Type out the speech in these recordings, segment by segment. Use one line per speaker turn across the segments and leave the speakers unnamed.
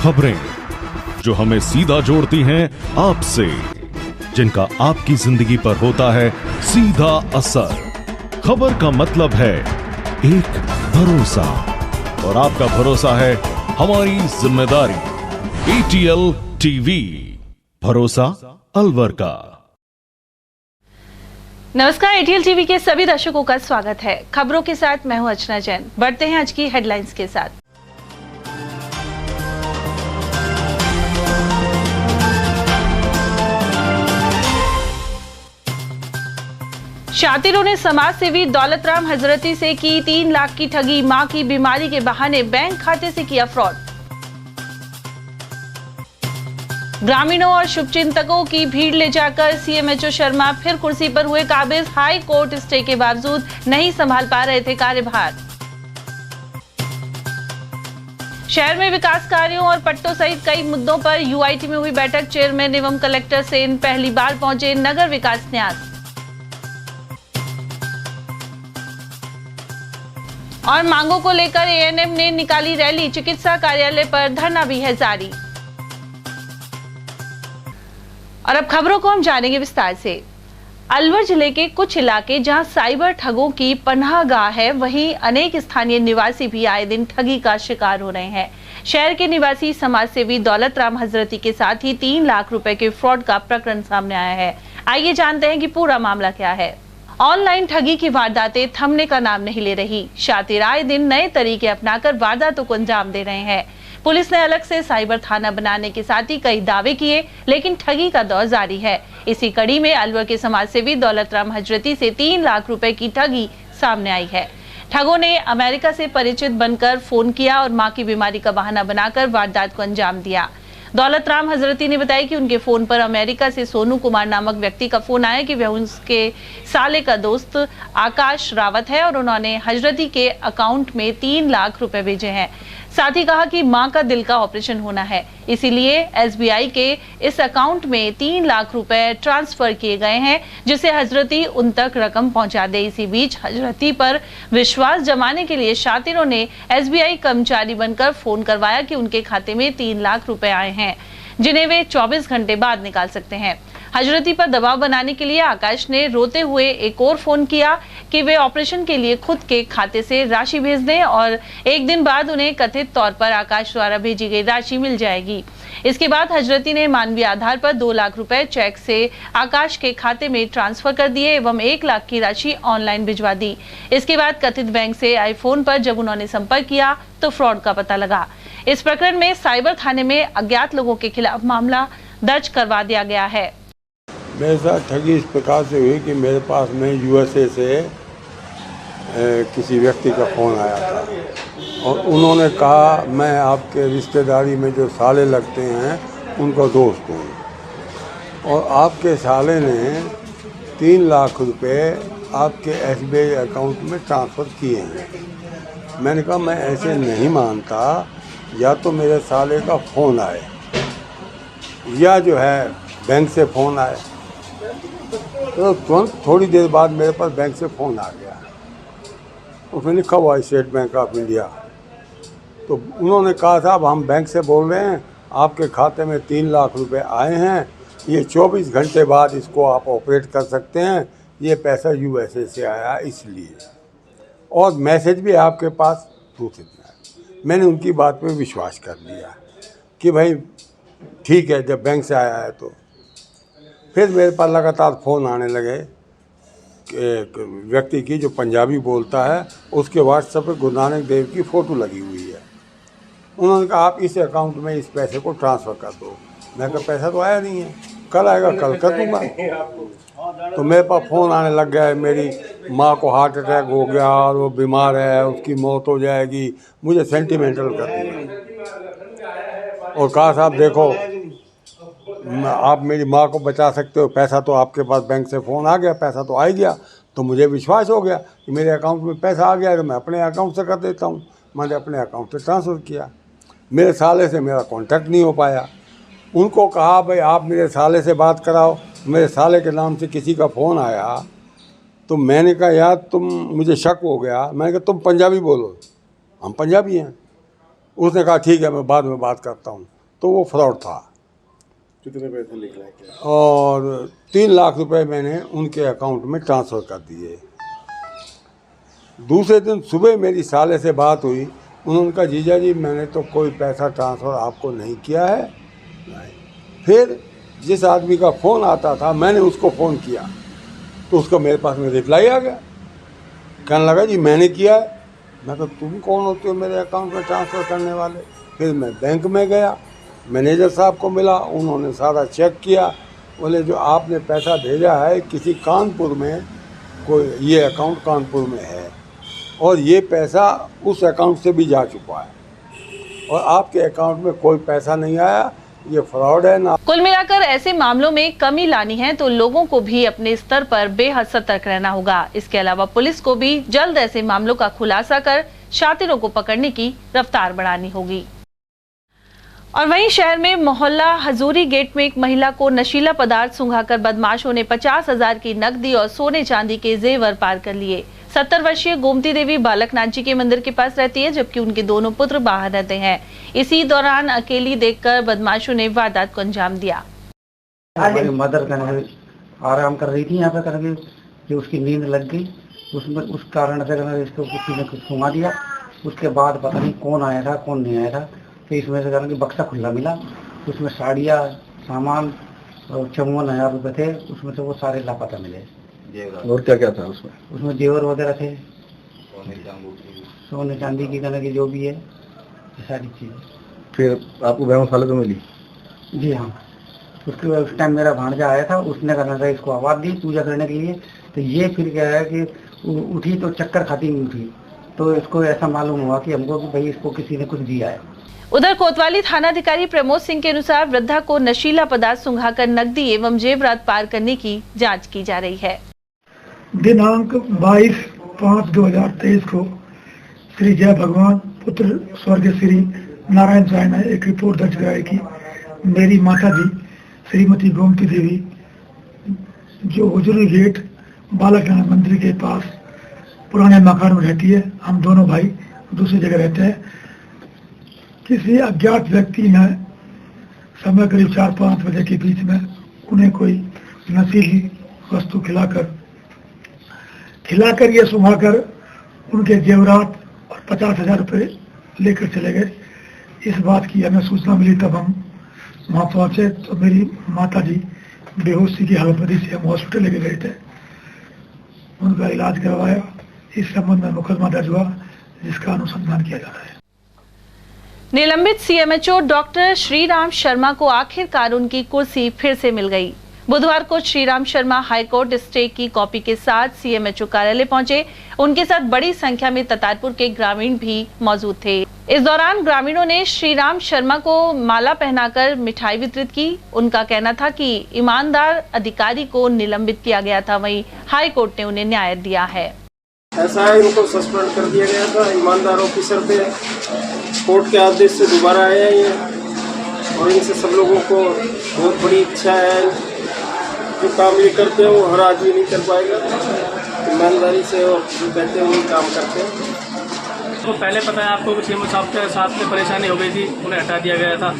खबरें जो हमें सीधा जोड़ती हैं आपसे, जिनका आपकी जिंदगी पर होता है सीधा असर। खबर का मतलब है एक भरोसा, और आपका भरोसा है हमारी जिम्मेदारी। ATL टीवी, भरोसा अलवर का।
नमस्कार, ATL टीवी के सभी दर्शकों का स्वागत है। खबरों के साथ मैं हूं अर्चना जैन। बढ़ते हैं आज की हेडलाइंस के साथ। शातिरों ने समाज सेवी दौलतराम हजरती से की 3 लाख की ठगी। मां की बीमारी के बहाने बैंक खाते से किया फ्रॉड। ग्रामीणों और शुभचिंतकों की भीड़ ले जाकर CMHO शर्मा फिर कुर्सी पर हुए काबिज। हाई कोर्ट स्टे के बावजूद नहीं संभाल पा रहे थे कार्यभार। शहर में विकास कार्यों और पट्टों सहित कई मुद्दों पर UIT में हुई बैठक। चेयरमैन एवं कलेक्टर सेन पहली बार पहुंचे नगर विकास न्यास। और मांगों को लेकर ANM ने निकाली रैली। चिकित्सा कार्यालय पर धरना भी है जारी। और अब खबरों को हम जानेंगे विस्तार से। अलवर जिले के कुछ इलाके जहां साइबर ठगों की पनाहगाह है, वहीं अनेक स्थानीय निवासी भी आए दिन ठगी का शिकार हो रहे हैं। शहर के निवासी समाजसेवी दौलतराम हजरती के साथ ही 3 लाख रुपए के फ्रॉड का प्रकरण सामने आया है। आइए जानते हैं कि पूरा मामला क्या है। ऑनलाइन ठगी की वारदातें थमने का नाम नहीं ले रही। शातिर आए दिन नए तरीके अपनाकर वारदातों को अंजाम दे रहे हैं। पुलिस ने अलग से साइबर थाना बनाने के साथ ही कई दावे किए, लेकिन ठगी का दौर जारी है। इसी कड़ी में अलवर के समाजसेवी दौलतराम हजरती से 3 लाख रुपए की ठगी सामने आई है। ठगों ने अमेरिका से परिचित बनकर फोन किया और मां की बीमारी का बहाना बनाकर वारदात को अंजाम दिया। दौलतराम हजरती ने बताया कि उनके फोन पर अमेरिका से सोनू कुमार नामक व्यक्ति का फोन आया कि वह उसके साले का दोस्त आकाश रावत है और उन्होंने हजरती के अकाउंट में 3 लाख रुपए भेजे हैं। साथ ही कहा कि मां का दिल का ऑपरेशन होना है, इसीलिए SBI के इस अकाउंट में 3 लाख रुपए ट्रांसफर किए गए हैं, जिसे हजरती उन तक रकम पहुंचा दे। इसी बीच हजरती पर विश्वास जमाने के लिए शातिरों ने SBI कर्मचारी बनकर फोन करवाया कि उनके खाते में 3 लाख रुपए आए हैं, जिन्हें वे 24 घंटे बाद निकाल सकते हैं। हजरती पर दबाव बनाने के लिए आकाश ने रोते हुए एक और फोन किया कि वे ऑपरेशन के लिए खुद के खाते से राशि भेज दें और एक दिन बाद उन्हें कथित तौर पर आकाश द्वारा भेजी गई राशि मिल जाएगी। इसके बाद हजरती ने मानवीय आधार पर 2 लाख रुपए चेक से आकाश के खाते में ट्रांसफर कर दिए एवं 1 लाख की राशि ऑनलाइन भिजवा दी। इसके बाद कथित बैंक से आए फोन पर जब उन्होंने संपर्क किया तो फ्रॉड का पता लगा। इस प्रकरण में साइबर थाने में अज्ञात लोगों के खिलाफ मामला दर्ज करवा दिया गया है।
मेरे साथ ठगी इस प्रकार से हुई कि मेरे पास में USA से किसी व्यक्ति का फ़ोन आया था और उन्होंने कहा मैं आपके रिश्तेदारी में जो साले लगते हैं उनका दोस्त हूँ और आपके साले ने 3 लाख रुपए आपके SBI अकाउंट में ट्रांसफ़र किए हैं। मैंने कहा मैं ऐसे नहीं मानता, या तो मेरे साले का फ़ोन आए या जो है बैंक से फ़ोन आए। तो तुरंत थोड़ी देर बाद मेरे पास बैंक से फ़ोन आ गया, उसमें लिखा हुआ स्टेट बैंक ऑफ इंडिया। तो उन्होंने कहा था अब हम बैंक से बोल रहे हैं, आपके खाते में 3 लाख रुपए आए हैं, ये 24 घंटे बाद इसको आप ऑपरेट कर सकते हैं, ये पैसा USA से आया इसलिए, और मैसेज भी आपके पास प्रूफ इतना है। मैंने उनकी बात पे विश्वास कर लिया कि भाई ठीक है, जब बैंक से आया है तो। फिर मेरे पास लगातार फ़ोन आने लगे एक व्यक्ति की जो पंजाबी बोलता है, उसके व्हाट्सएप पे गुरु नानक देव की फ़ोटो लगी हुई है। उन्होंने कहा आप इस अकाउंट में इस पैसे को ट्रांसफ़र कर दो। मैं कहा पैसा तो आया नहीं है, कल आएगा, कल कर दूँगा। तो मेरे पास फ़ोन आने लग गया है, मेरी माँ को हार्ट अटैक हो गया और वो बीमार है, उसकी मौत हो जाएगी। मुझे सेंटिमेंटल कर दिया और कहा साहब देखो आप मेरी माँ को बचा सकते हो, पैसा तो आपके पास बैंक से फ़ोन आ गया, पैसा तो आ ही गया। तो मुझे विश्वास हो गया कि मेरे अकाउंट में पैसा आ गया है तो मैं अपने अकाउंट से कर देता हूँ। मैंने अपने अकाउंट से ट्रांसफ़र किया। मेरे साले से मेरा कांटेक्ट नहीं हो पाया। उनको कहा भाई आप मेरे साले से बात कराओ। मेरे साले के नाम से किसी का फ़ोन आया तो मैंने कहा यार मुझे शक हो गया। मैंने कहा तुम पंजाबी बोलो, हम पंजाबी हैं। उसने कहा ठीक है मैं बाद में बात करता हूँ। तो वो फ्रॉड था।
कितने पैसे निकले क्या?
और 3 लाख रुपए मैंने उनके अकाउंट में ट्रांसफ़र कर दिए। दूसरे दिन सुबह मेरी साले से बात हुई, उन्होंने कहा जीजा जी मैंने तो कोई पैसा ट्रांसफ़र आपको नहीं किया है। फिर जिस आदमी का फ़ोन आता था मैंने उसको फ़ोन किया तो उसको मेरे पास में रिप्लाई आ गया, कहने लगा जी मैंने किया है। मैं तो तुम कौन होते हो मेरे अकाउंट में ट्रांसफ़र करने वाले। फिर मैं बैंक में गया, मैनेजर साहब को मिला, उन्होंने सारा चेक किया, बोले जो आपने पैसा भेजा है किसी कानपुर में, कोई ये अकाउंट कानपुर में है और ये पैसा उस अकाउंट से भी जा चुका है और आपके अकाउंट में कोई पैसा नहीं आया, ये फ्रॉड है ना।
कुल मिलाकर ऐसे मामलों में कमी लानी है तो लोगों को भी अपने स्तर पर बेहद सतर्क रहना होगा। इसके अलावा पुलिस को भी जल्द ऐसे मामलों का खुलासा कर शातिरों को पकड़ने की रफ्तार बढ़ानी होगी। और वहीं शहर में मोहल्ला हजूरी गेट में एक महिला को नशीला पदार्थ सुंघाकर बदमाशों ने 50,000 की नकदी और सोने चांदी के जेवर पार कर लिए। 70 वर्षीय गोमती देवी बालकनाथ जी के मंदिर के पास रहती है, जबकि उनके दोनों पुत्र बाहर रहते हैं। इसी दौरान अकेली देखकर बदमाशों ने वारदात को अंजाम दिया।
मदर आराम कर रही थी यहाँ पे करके, जो उसकी नींद लग गई, उसमें उस कारण से इसको किसी ने कुछ सुंघा दिया। उसके बाद पता नहीं कौन आया था कौन नहीं आया था, तो इसमें से कारण बक्सा खुला मिला, उसमें साड़ियाँ सामान और 54,000 रुपये थे, उसमें से वो सारे लापता मिले।
और क्या क्या था उसमें?
उसमें जेवर वगैरह थे, सोने चांदी की तरह की जो भी है सारी चीज़ें।
फिर आपको बैंक साले तो मिली?
जी हाँ, उसके बाद उस टाइम मेरा भांजा आया था, उसने करना था इसको आवाज़ दी पूजा करने के लिए, तो ये फिर क्या है कि उठी तो चक्कर खाती नहीं उठी, तो इसको ऐसा मालूम हुआ कि हमको कि भाई इसको किसी ने कुछ दिया है।
उधर कोतवाली थानाधिकारी प्रमोद सिंह के अनुसार वृद्धा को नशीला पदार्थ सुंघाकर नकदी एवं जेवरात पार करने की जांच की जा रही है।
दिनांक 22/5/2023 को श्री जय भगवान पुत्र स्वर्गीय श्री नारायण साय ने एक रिपोर्ट दर्ज कराई कि मेरी माता जी श्रीमती गोमती देवी जो हुजूरी गेट बालकनाथ मंदिर के पास पुराने मकान में रहती है, हम दोनों भाई दूसरी जगह रहते हैं। किसी अज्ञात व्यक्ति ने समय करीब 4-5 बजे के बीच में उन्हें कोई नशीली वस्तु खिलाकर ये सुंघाकर उनके जेवरात और 50,000 रुपये लेकर चले गए। इस बात की हमें सूचना मिली, तब हम वहाँ पहुँचे तो मेरी माता जी बेहोशी की हालत में थी, हम हॉस्पिटल लेके गए थे, उनका इलाज करवाया। इस संबंध में मुकदमा दर्ज हुआ जिसका अनुसंधान किया जा रहा है।
निलंबित सीएमएचओ डॉक्टर श्रीराम शर्मा को आखिरकार उनकी कुर्सी फिर से मिल गई। बुधवार को श्रीराम शर्मा हाईकोर्ट स्टे की कॉपी के साथ सीएमएचओ कार्यालय पहुंचे। उनके साथ बड़ी संख्या में ततारपुर के ग्रामीण भी मौजूद थे। इस दौरान ग्रामीणों ने श्रीराम शर्मा को माला पहनाकर मिठाई वितरित की। उनका कहना था कि ईमानदार अधिकारी को निलंबित किया गया था, वहीं हाईकोर्ट ने उन्हें न्याय दिया है।
ऐसा है, इनको सस्पेंड कर दिया गया था। ईमानदार ऑफिसर थे, कोर्ट के आदेश से दोबारा आए हैं ये, और इनसे सब लोगों को बहुत बड़ी इच्छा है। जो काम ये करते हैं वो हर आदमी नहीं कर पाएगा, ईमानदारी से और जो कहते हैं वही काम करते हैं।
तो पहले पता है आपको कि सीएमओ साहब के साथ में परेशानी हो गई थी, उन्हें हटा दिया गया था।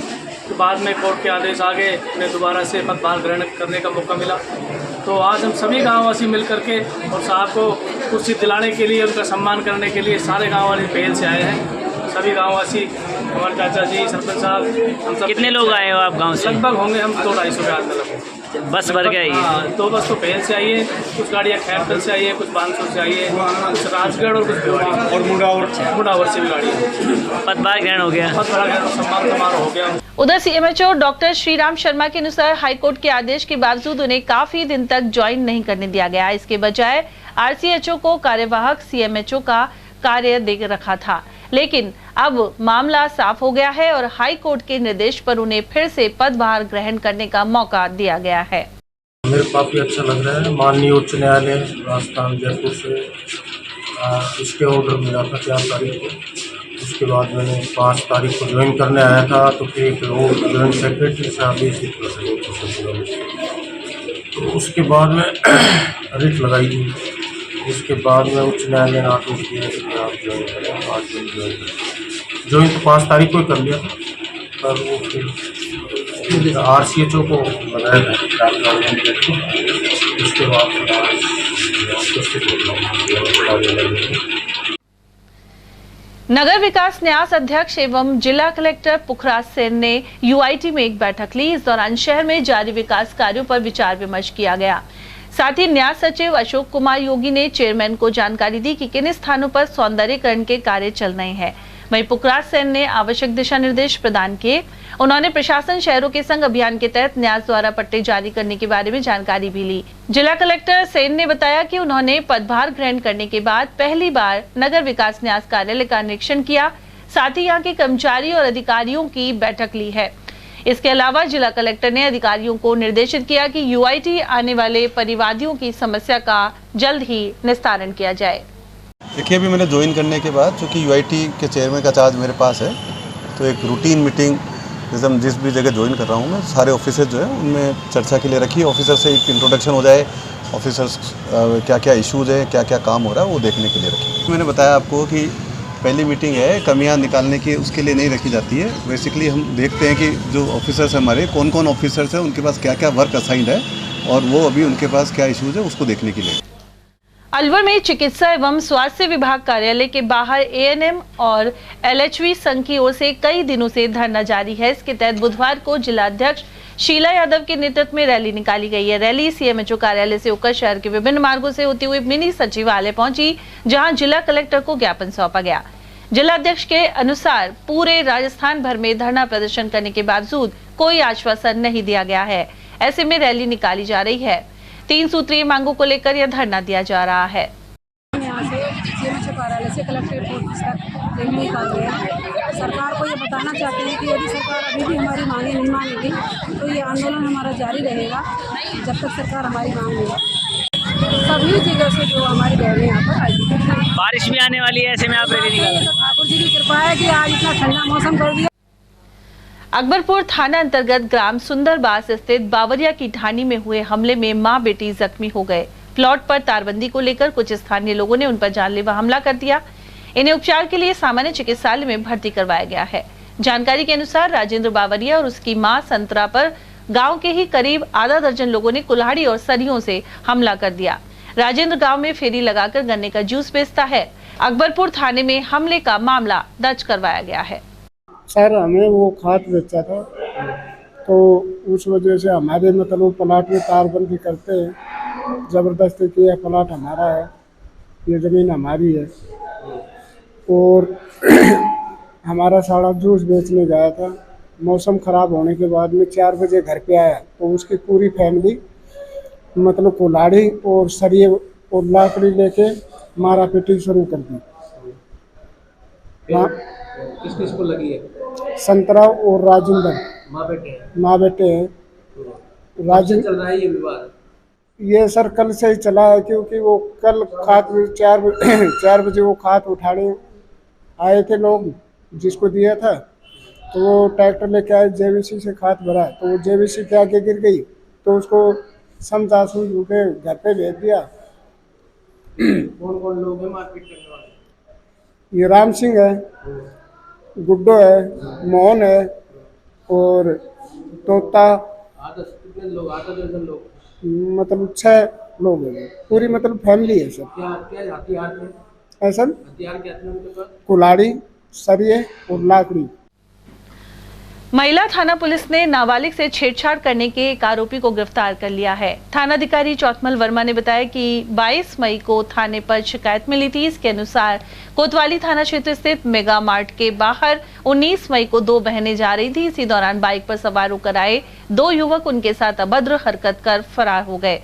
तो बाद में कोर्ट के आदेश आ गए, उन्हें दोबारा से पदभार ग्रहण करने का मौका मिला। तो आज हम सभी गाँववासी मिल करके और साहब को कुर्सी दिलाने के लिए, उनका सम्मान करने के लिए सारे गाँववासी पहल से आए हैं। सभी गाँववासी, हमारे चाचा जी, सरपंच साहब, हम सब।
कितने लोग आए हो आप गांव से?
लगभग होंगे हम 200-250 के आसपास।
बस भर के आई है?
हाँ, 2 बस तो पहल से आई है, कुछ गाड़ियाँ खैरतल से आई है, कुछ बानसूर से आई है, कुछ राजगढ़ और कुछ भिवाड़ी और मुंडावर से भी गाड़ी है।
पदभार ग्रहण हो गया,
पदभार ग्रहण सम्मान समारोह हो गया।
उधर सीएमएचओ डॉक्टर श्रीराम शर्मा के अनुसार हाईकोर्ट के आदेश के बावजूद उन्हें काफी दिन तक ज्वाइन नहीं करने दिया गया। इसके बजाय आरसीएचओ को कार्यवाहक सीएमएचओ का कार्य दे रखा था, लेकिन अब मामला साफ हो गया है और हाई कोर्ट के निर्देश पर उन्हें फिर से पदभार ग्रहण करने का मौका दिया गया है।
मेरे काफ़ी अच्छा लग रहा है। माननीय उच्च न्यायालय राजस्थान जयपुर से इसके ऑर्डर मिला था 4 तारीख को। उसके बाद मैंने 5 तारीख को ज्वाइन करने आया था, तो फिर एक लोग ज्वाइंट सेक्रेटरी से आदेश तो उसके बाद में रिट लगाई थी। उसके बाद में उच्च न्यायालय ने आदेश दिया कि आप ज्वाइन करें। आज ज्वाइन तो 5 तारीख को ही कर लिया था, पर वो फिर
RCHO को बताया था उसके बाद
नगर विकास न्यास अध्यक्ष एवं जिला कलेक्टर पुखराज सेन ने UIT में एक बैठक ली। इस दौरान शहर में जारी विकास कार्यों पर विचार विमर्श किया गया। साथ ही न्यास सचिव अशोक कुमार योगी ने चेयरमैन को जानकारी दी कि किन स्थानों पर सौंदर्यीकरण के कार्य चल रहे हैं। वहीं पुखराज सेन ने आवश्यक दिशा निर्देश प्रदान किए। उन्होंने प्रशासन शहरों के संग अभियान के तहत न्यास द्वारा पट्टे जारी करने के बारे में जानकारी भी ली। जिला कलेक्टर सेन ने बताया कि उन्होंने पदभार ग्रहण करने के बाद पहली बार नगर विकास न्यास कार्यालय का निरीक्षण किया। साथ ही यहाँ के कर्मचारी और अधिकारियों की बैठक ली है। इसके अलावा जिला कलेक्टर ने अधिकारियों को निर्देशित किया कि UIT आने वाले परिवादियों की समस्या का जल्द ही निस्तारण किया जाए।
देखिए, अभी मैंने ज्वाइन करने के बाद चूँकि UIT के चेयरमैन का चार्ज मेरे पास है, तो एक रूटीन मीटिंग जैसे हम जिस भी जगह ज्वाइन कर रहा हूँ मैं, सारे ऑफिसर्स जो है उनमें चर्चा के लिए रखी। ऑफिसर से एक इंट्रोडक्शन हो जाए, ऑफिसर्स क्या क्या इश्यूज़ है, क्या क्या काम हो रहा है, वो देखने के लिए रखी। मैंने बताया आपको कि पहली मीटिंग है, कमियां निकालने की उसके लिए नहीं रखी जाती है। बेसिकली हम देखते हैं कि जो ऑफिसर्स हमारे कौन कौन ऑफिसर्स हैं, उनके पास क्या क्या वर्क असाइंड है और वो अभी उनके पास क्या इश्यूज़ है उसको देखने के लिए।
अलवर में चिकित्सा एवं स्वास्थ्य विभाग कार्यालय के बाहर ANM और LHV संघ की ओर से कई दिनों से धरना जारी है। इसके तहत बुधवार को जिला अध्यक्ष शीला यादव के नेतृत्व में रैली निकाली गई है। रैली CMHO कार्यालय से होकर शहर के विभिन्न मार्गों से होती हुई मिनी सचिवालय पहुंची, जहां जिला कलेक्टर को ज्ञापन सौंपा गया। जिला अध्यक्ष के अनुसार पूरे राजस्थान भर में धरना प्रदर्शन करने के बावजूद कोई आश्वासन नहीं दिया गया है। ऐसे में रैली निकाली जा रही है। 3 सूत्रीय मांगों को लेकर यह धरना दिया जा रहा है।
यहाँ से CMHO कार्यालय से कलेक्ट्रेट ऑफिस तक रैली निकाल रहे हैं। सरकार को ये बताना चाहते हैं कि यदि सरकार अभी भी हमारी मांगे नहीं मानेगी तो ये आंदोलन हमारा जारी रहेगा जब तक सरकार हमारी मांग नहीं। सभी जगह से जो हमारी बहनें यहाँ पर आई।
बारिश भी आने वाली है, ऐसे में आप रैली निकाल।
ठाकुर जी की कृपा है कि आज इतना ठंडा मौसम कर दिया।
अकबरपुर थाना अंतर्गत ग्राम सुंदरबास स्थित बावरिया की ढाणी में हुए हमले में मां बेटी जख्मी हो गए। प्लॉट पर तारबंदी को लेकर कुछ स्थानीय लोगों ने उन पर जानलेवा हमला कर दिया। इन्हें उपचार के लिए सामान्य चिकित्सालय में भर्ती करवाया गया है। जानकारी के अनुसार राजेंद्र बावरिया और उसकी मां संतरा पर गांव के ही करीब आधा दर्जन लोगों ने कुल्हाड़ी और सरियों से हमला कर दिया। राजेंद्र गांव में फेरी लगाकर गन्ने का जूस बेचता है। अकबरपुर थाने में हमले का मामला दर्ज करवाया गया है।
सर, हमें वो खाद बेचा था, तो उस वजह से हमारे मतलब प्लाट में तारबंदी करते हैं, ज़बरदस्ती किया। प्लाट हमारा है, ये ज़मीन हमारी है और हमारा सारा जूस बेचने गया था। मौसम ख़राब होने के बाद में 4 बजे घर पे आया तो उसकी पूरी फैमिली मतलब कुल्हाड़ी और सरिये और लाकड़ी लेके मारा पीटी शुरू कर दी।
किस किस को लगी है?
संतरा और राजेंद्र माँ बेटे हैं। राजेंद्र
चल रहा है ये विवाद?
ये सर कल से ही चला है, क्योंकि वो कल खाद 4 बजे वो खाद उठाने आए थे लोग, जिसको दिया था, तो वो ट्रैक्टर लेके आए, JVC से खाद भरा, तो वो JVC के आगे गिर गई, तो उसको समझा सूझ के घर पे भेज दिया।
कौन कौन लोग हैं मारपीट करने वाले?
ये राम सिंह है, गुड्डो है, मोहन है और तोता।
कितने लोग? आधा दर्जन लोग,
मतलब 6 लोग हैं, पूरी मतलब फैमिली है सर।
क्या क्या हथियार थे?
ऐसा
हथियार क्या थे उनके पास?
कुल्हाड़ी, सरिये और लाकड़ी।
महिला थाना पुलिस ने नाबालिग से छेड़छाड़ करने के एक आरोपी को गिरफ्तार कर लिया है। थानाधिकारी चौथमल वर्मा ने बताया कि 22 मई को थाने पर शिकायत मिली थी। इसके अनुसार कोतवाली थाना क्षेत्र स्थित मेगा मार्ट के बाहर 19 मई को 2 बहनें जा रही थी। इसी दौरान बाइक पर सवार होकर आए 2 युवक उनके साथ अभद्र हरकत कर फरार हो गए।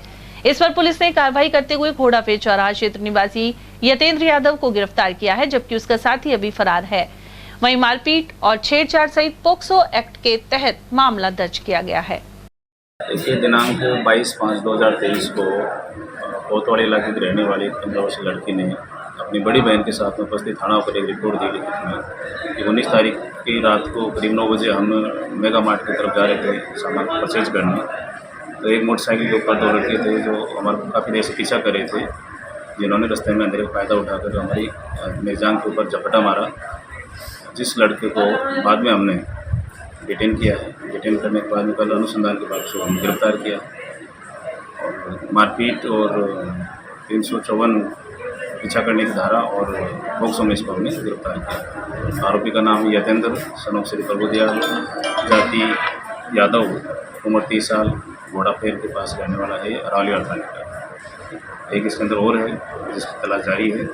इस पर पुलिस ने कार्रवाई करते हुए घोड़ाफेर चौराहा क्षेत्र निवासी यतेंद्र यादव को गिरफ्तार किया है, जबकि उसका साथी अभी फरार है। वहीं मारपीट और छेड़छाड़ सहित पोक्सो एक्ट के तहत मामला दर्ज किया गया है।
दिनांक 22/5/2023 को कोतवाली इलाके की रहने वाली 15 वर्षीय लड़की ने अपनी बड़ी बहन के साथ में उपस्थित थाना पर एक रिपोर्ट दी लिखित कि 19 तारीख की रात को करीब 9 बजे हम मेगा मार्ट की तरफ जा रहे थे सामान परचेज करने। तो एक मोटरसाइकिल के ऊपर 2 लड़के थे जो हमारे काफ़ी देर से पीछा कर रहे थे, जिन्होंने रास्ते में अंधेरे का फायदा उठाकर हमारी मेरी जान के ऊपर झपटा मारा, जिस लड़के को बाद में हमने डिटेन किया है। डिटेन करने के बाद में कल अनुसंधान के बाद उसको हम गिरफ्तार किया और मारपीट और 354 पीछा करने की धारा और पॉक्सो में इसको हमने गिरफ्तार किया। आरोपी का नाम यतेंद्र सनोफ श्री प्रभुदयाल, जाति यादव, उम्र 30 साल, घोड़ाफेर के पास रहने वाला है, अरावलीवाल थाने का। एक इसके अंदर और है जिसकी तलाश जारी है।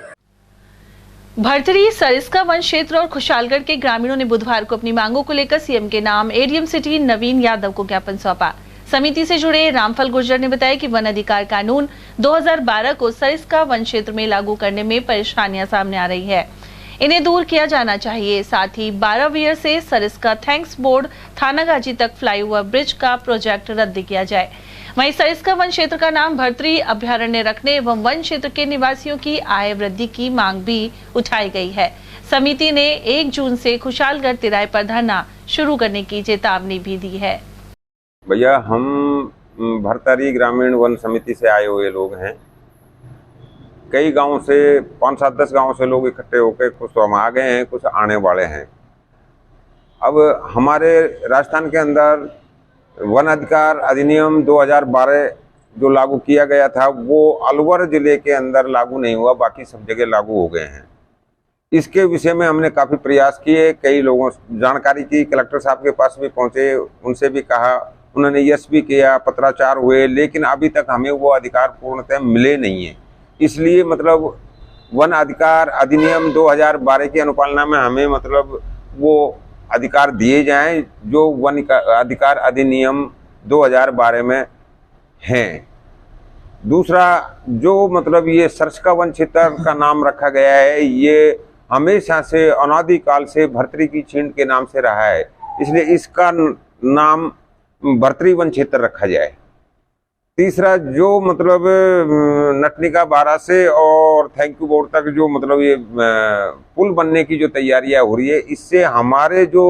भर्तरी, सरिस्का वन क्षेत्र और खुशालगढ़ के ग्रामीणों ने बुधवार को अपनी मांगों को लेकर सीएम के नाम एडीएम सिटी नवीन यादव को ज्ञापन सौंपा। समिति से जुड़े रामफल गुर्जर ने बताया कि वन अधिकार कानून 2012 को सरिस्का वन क्षेत्र में लागू करने में परेशानियां सामने आ रही है, इन्हें दूर किया जाना चाहिए। साथ ही 12 वीर से सरिस्का थैंक्स बोर्ड थानागाजी तक फ्लाईओवर ब्रिज का प्रोजेक्ट रद्द किया जाए। वहीं सरिस्का वन क्षेत्र का नाम भर्तरी अभ्यारण्य रखने एवं वन क्षेत्र के निवासियों की आय वृद्धि की मांग भी उठाई गई है। समिति ने 1 जून से खुशालगढ़ तिराहे पर धरना शुरू करने की चेतावनी भी दी है।
भैया, हम भर्तरी ग्रामीण वन समिति से आए हुए लोग हैं। कई गांव से 5-7-10 गांव से लोग इकट्ठे होकर, कुछ तो हम आ गए हैं, कुछ आने वाले हैं। अब हमारे राजस्थान के अंदर वन अधिकार अधिनियम 2012 जो लागू किया गया था वो अलवर जिले के अंदर लागू नहीं हुआ, बाकी सब जगह लागू हो गए हैं। इसके विषय में हमने काफ़ी प्रयास किए, कई लोगों से जानकारी की, कलेक्टर साहब के पास भी पहुंचे, उनसे भी कहा, उन्होंने यस भी किया, पत्राचार हुए, लेकिन अभी तक हमें वो अधिकार पूर्णतः मिले नहीं है। इसलिए मतलब वन अधिकार अधिनियम 2012 की अनुपालना में हमें मतलब वो अधिकार दिए जाएं जो वन अधिकार अधिनियम 2012 में हैं। दूसरा, जो मतलब ये सरिस्का वन क्षेत्र का नाम रखा गया है, ये हमेशा से अनादिकाल से भर्तरी की छींट के नाम से रहा है, इसलिए इसका नाम भर्तरी वन क्षेत्र रखा जाए। तीसरा, जो मतलब नटनिका बारा से और थैंक यू बोर्ड तक जो मतलब ये पुल बनने की जो तैयारियां हो रही है, इससे हमारे जो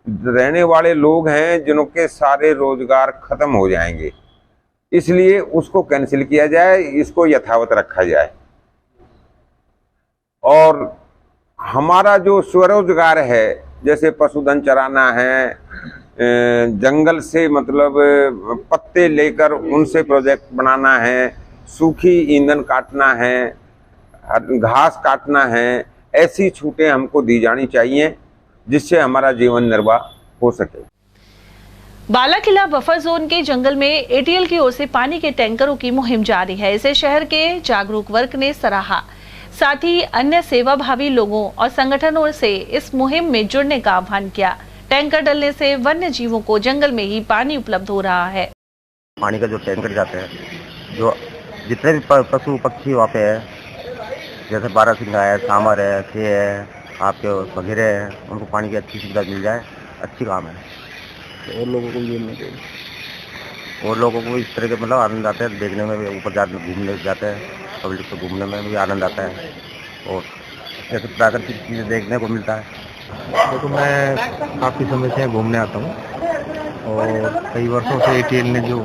रहने वाले लोग हैं जिनके सारे रोजगार खत्म हो जाएंगे, इसलिए उसको कैंसिल किया जाए, इसको यथावत रखा जाए। और हमारा जो स्वरोजगार है, जैसे पशुधन चराना है, जंगल से मतलब पत्ते लेकर उनसे प्रोजेक्ट बनाना है, सूखी ईंधन काटना है, घास काटना है, ऐसी छूटें हमको दी जानी चाहिए जिससे हमारा जीवन निर्वाह हो सके।
बालाकिला बफर जोन के जंगल में एटीएल की ओर से पानी के टैंकरों की मुहिम जारी है। इसे शहर के जागरूक वर्ग ने सराहा। साथ ही अन्य सेवाभावी लोगों और संगठनों से इस मुहिम में जुड़ने का आह्वान किया। टैंकर डलने से वन्य जीवों को जंगल में ही पानी उपलब्ध हो रहा है।
पानी का जो टैंकर जाते हैं, जो जितने भी पशु पक्षी वहाँ पे है, जैसे बारहसिंगा है, सांबर है, से है, आपके वगैरह है, उनको पानी की अच्छी सुविधा मिल जाए, अच्छी काम है। और लोगों को ये नहीं चाहिए, और लोगों को इस तरह के मतलब आनंद आता है देखने में भी, ऊपर जाते घूमने जाते हैं, पब्लिक को घूमने में भी आनंद आता है और जैसे प्राकृतिक चीज़ें देखने को मिलता है। देखो, मैं काफ़ी समय से घूमने आता हूँ और कई वर्षों से एटीएल ने जो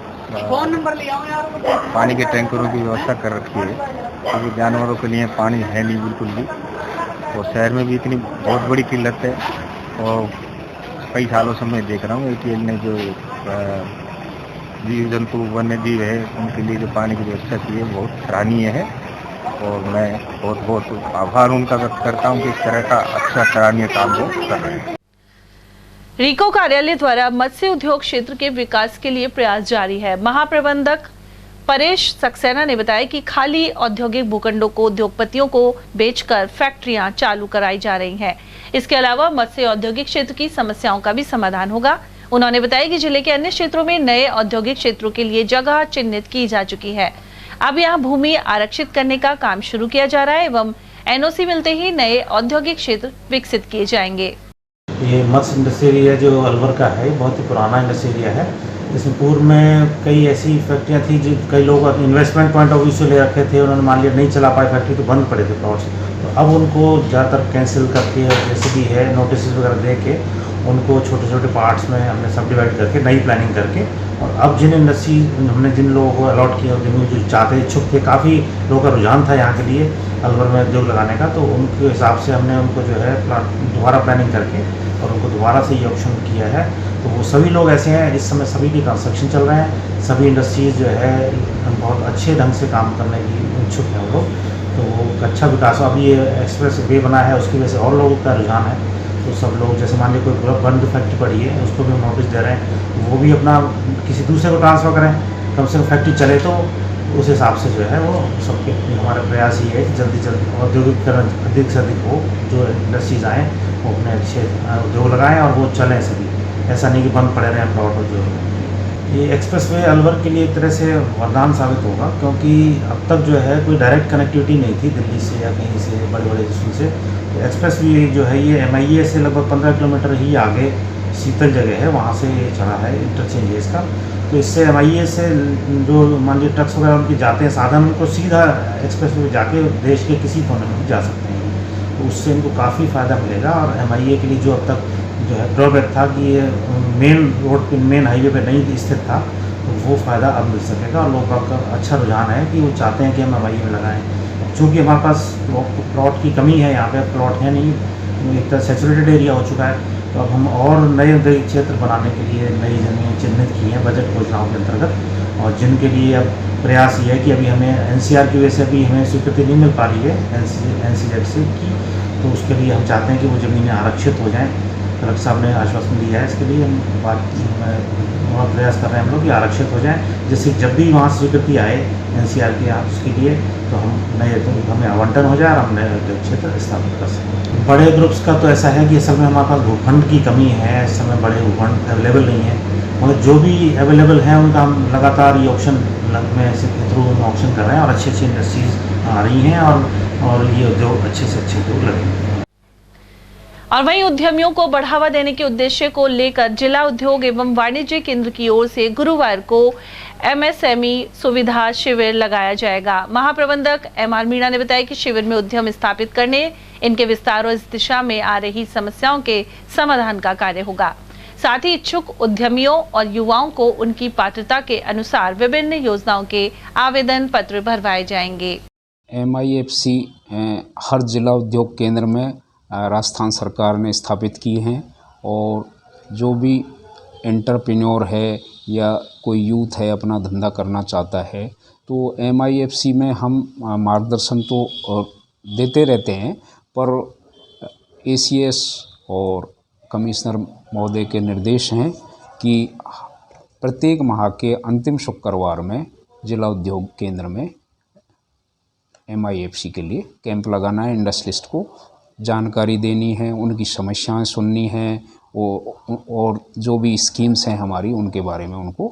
पानी के टैंकरों की व्यवस्था कर रखी है, क्योंकि जानवरों के लिए पानी है नहीं बिल्कुल भी, और शहर में भी इतनी बहुत बड़ी किल्लत है। और कई सालों से मैं देख रहा हूँ एटीएल ने जो जीव जंतु वन्य जीव है उनके लिए जो पानी की व्यवस्था की है बहुत सराहनीय है, और मैं बहुत आभार उनका व्यक्त करता हूँ कि इस तरह का अच्छा सराहनीय काम वो कर रहे हैं।
रीको कार्यालय द्वारा मत्स्य उद्योग क्षेत्र के विकास के लिए प्रयास जारी है। महाप्रबंधक परेश सक्सेना ने बताया कि खाली औद्योगिक भूखंडों को उद्योगपतियों को बेचकर फैक्ट्रियां चालू कराई जा रही हैं। इसके अलावा मत्स्य औद्योगिक क्षेत्र की समस्याओं का भी समाधान होगा। उन्होंने बताया कि जिले के अन्य क्षेत्रों में नए औद्योगिक क्षेत्रों के लिए जगह चिन्हित की जा चुकी है। अब यहाँ भूमि आरक्षित करने का काम शुरू किया जा रहा है एवं एनओसी मिलते ही नए औद्योगिक क्षेत्र विकसित किए जाएंगे।
ये मत्स्य इंडस्ट्री एरिया जो अलवर का है, बहुत ही पुराना इंडस्ट्री एरिया है। इसमें पूर्व में कई ऐसी फैक्ट्रियाँ थी जो कई लोग इन्वेस्टमेंट पॉइंट ऑफ व्यू से ले रखे थे, उन्होंने मान लिया नहीं चला पाए फैक्ट्री तो बंद पड़े थे प्लॉट्स, तो अब उनको ज़्यादातर कैंसिल करके जैसे भी है नोटिस वगैरह दे के उनको छोटे छोटे पार्ट्स में हमने सब डिवाइड करके नई प्लानिंग करके, और अब जिन इंडस्ट्री हमने जिन लोगों को अलॉट किया, जिन जो चाहते इच्छुक थे, काफ़ी लोगों का रुझान था यहाँ के लिए अलवर में उद्योग लगाने का, तो उनके हिसाब से हमने उनको जो है दोबारा प्लानिंग करके और उनको दोबारा से ये ऑप्शन किया है। तो वो सभी लोग ऐसे हैं, इस समय सभी के कंस्ट्रक्शन चल रहे हैं, सभी इंडस्ट्रीज जो है बहुत अच्छे ढंग से काम करने की इच्छुक है वो लोग। तो वो अच्छा विकास, अभी ये एक्सप्रेस वे बना है उसकी वजह से और लोगों का रुझान है। तो सब लोग जैसे मान लीजिए कोई बंद फैक्ट्री पड़ी है उसको भी नोटिस दे रहे हैं, वो भी अपना किसी दूसरे को ट्रांसफ़र करें, कम से कम फैक्ट्री चले। तो उस हिसाब से जो है वो सबके हमारा प्रयास ही है कि जल्दी जल्दी औद्योगिकरण अधिक से अधिक हो, जो इंडस्ट्रीज आएँ वो अपने अच्छे उद्योग लगाएँ और वो चलें सभी, ऐसा नहीं कि बंद पड़े रहें प्लॉट और जो। ये एक्सप्रेसवे अलवर के लिए एक तरह से वरदान साबित होगा, क्योंकि अब तक जो है कोई डायरेक्ट कनेक्टिविटी नहीं थी दिल्ली से या कहीं से बड़े बड़े स्टेशन से। तो एक्सप्रेसवे जो है ये MIA से लगभग 15 किलोमीटर ही आगे शीतल जगह है, वहाँ से ये चढ़ा है, इंटरचेंज है इसका। तो इससे MIA से जो मान लीजिए ट्रक्स वगैरह उनके जाते हैं साधन, उनको सीधा एक्सप्रेसवे जाके देश के किसी कोने में जा सकते हैं। तो उससे इनको काफ़ी फ़ायदा मिलेगा। और MIA के लिए जो अब तक जो है ड्रॉबैक था कि ये मेन रोड पे, मेन हाईवे पे नहीं स्थित था, तो वो फ़ायदा अब मिल सकेगा। और लोगों का अच्छा रुझान है कि वो चाहते हैं कि हम MIA में लगाएं। चूँकि हमारे पास प्लॉट की कमी है, यहाँ पे प्लॉट है नहीं, एक तरह सेचुरेटेड एरिया हो चुका है। तो अब हम और नए औद्योगिक क्षेत्र बनाने के लिए नई ज़मीनें चिन्हित की हैं बजट योजनाओं के अंतर्गत, और जिनके लिए अब प्रयास ये है कि अभी हमें NCR की वजह से अभी हमें स्वीकृति नहीं मिल पा रही है NCZ से की, तो उसके लिए हम चाहते हैं कि वो ज़मीनें आरक्षित हो जाएँ। कलेक्टर साहब ने आश्वासन दिया है, इसके लिए हम बहुत प्रयास कर रहे हैं हम लोग कि आरक्षित हो जाएं, जिससे जब भी वहाँ स्वीकृति आए NCR की उसके लिए तो हम नए, तो हमें आवंटन हो जाए और हम नए उद्योग क्षेत्र स्थापित कर सकें। बड़े ग्रुप्स का तो ऐसा है कि इस समय हमारे पास भूखंड की कमी है, इस समय बड़े भूखंड अवेलेबल नहीं है, मगर जो भी अवेलेबल हैं उनका हम लगातार ये ऑप्शन में से थ्रू ऑप्शन कर रहे हैं और अच्छी अच्छी इंडस्ट्रीज आ रही हैं और ये उद्योग अच्छे से अच्छे उद्योग लगेंगे।
और वहीं उद्यमियों को बढ़ावा देने के उद्देश्य को लेकर जिला उद्योग एवं वाणिज्य केंद्र की ओर से गुरुवार को MSME सुविधा शिविर लगाया जाएगा। महाप्रबंधक MR मीणा ने बताया कि शिविर में उद्यम स्थापित करने, इनके विस्तार और इस दिशा में आ रही समस्याओं के समाधान का कार्य होगा। साथ ही इच्छुक उद्यमियों और युवाओं को उनकी पात्रता के अनुसार विभिन्न योजनाओं के आवेदन पत्र भरवाए जाएंगे।
MIFC हर जिला उद्योग केंद्र में राजस्थान सरकार ने स्थापित की हैं, और जो भी एंटरप्रेन्योर है या कोई यूथ है अपना धंधा करना चाहता है, तो MIFC में हम मार्गदर्शन तो देते रहते हैं, पर ACS और कमिश्नर महोदय के निर्देश हैं कि प्रत्येक माह के अंतिम शुक्रवार में जिला उद्योग केंद्र में MIFC के लिए कैंप लगाना है, इंडस्ट्रियलिस्ट को जानकारी देनी है, उनकी समस्याएं सुननी है, और जो भी स्कीम्स हैं हमारी उनके बारे में उनको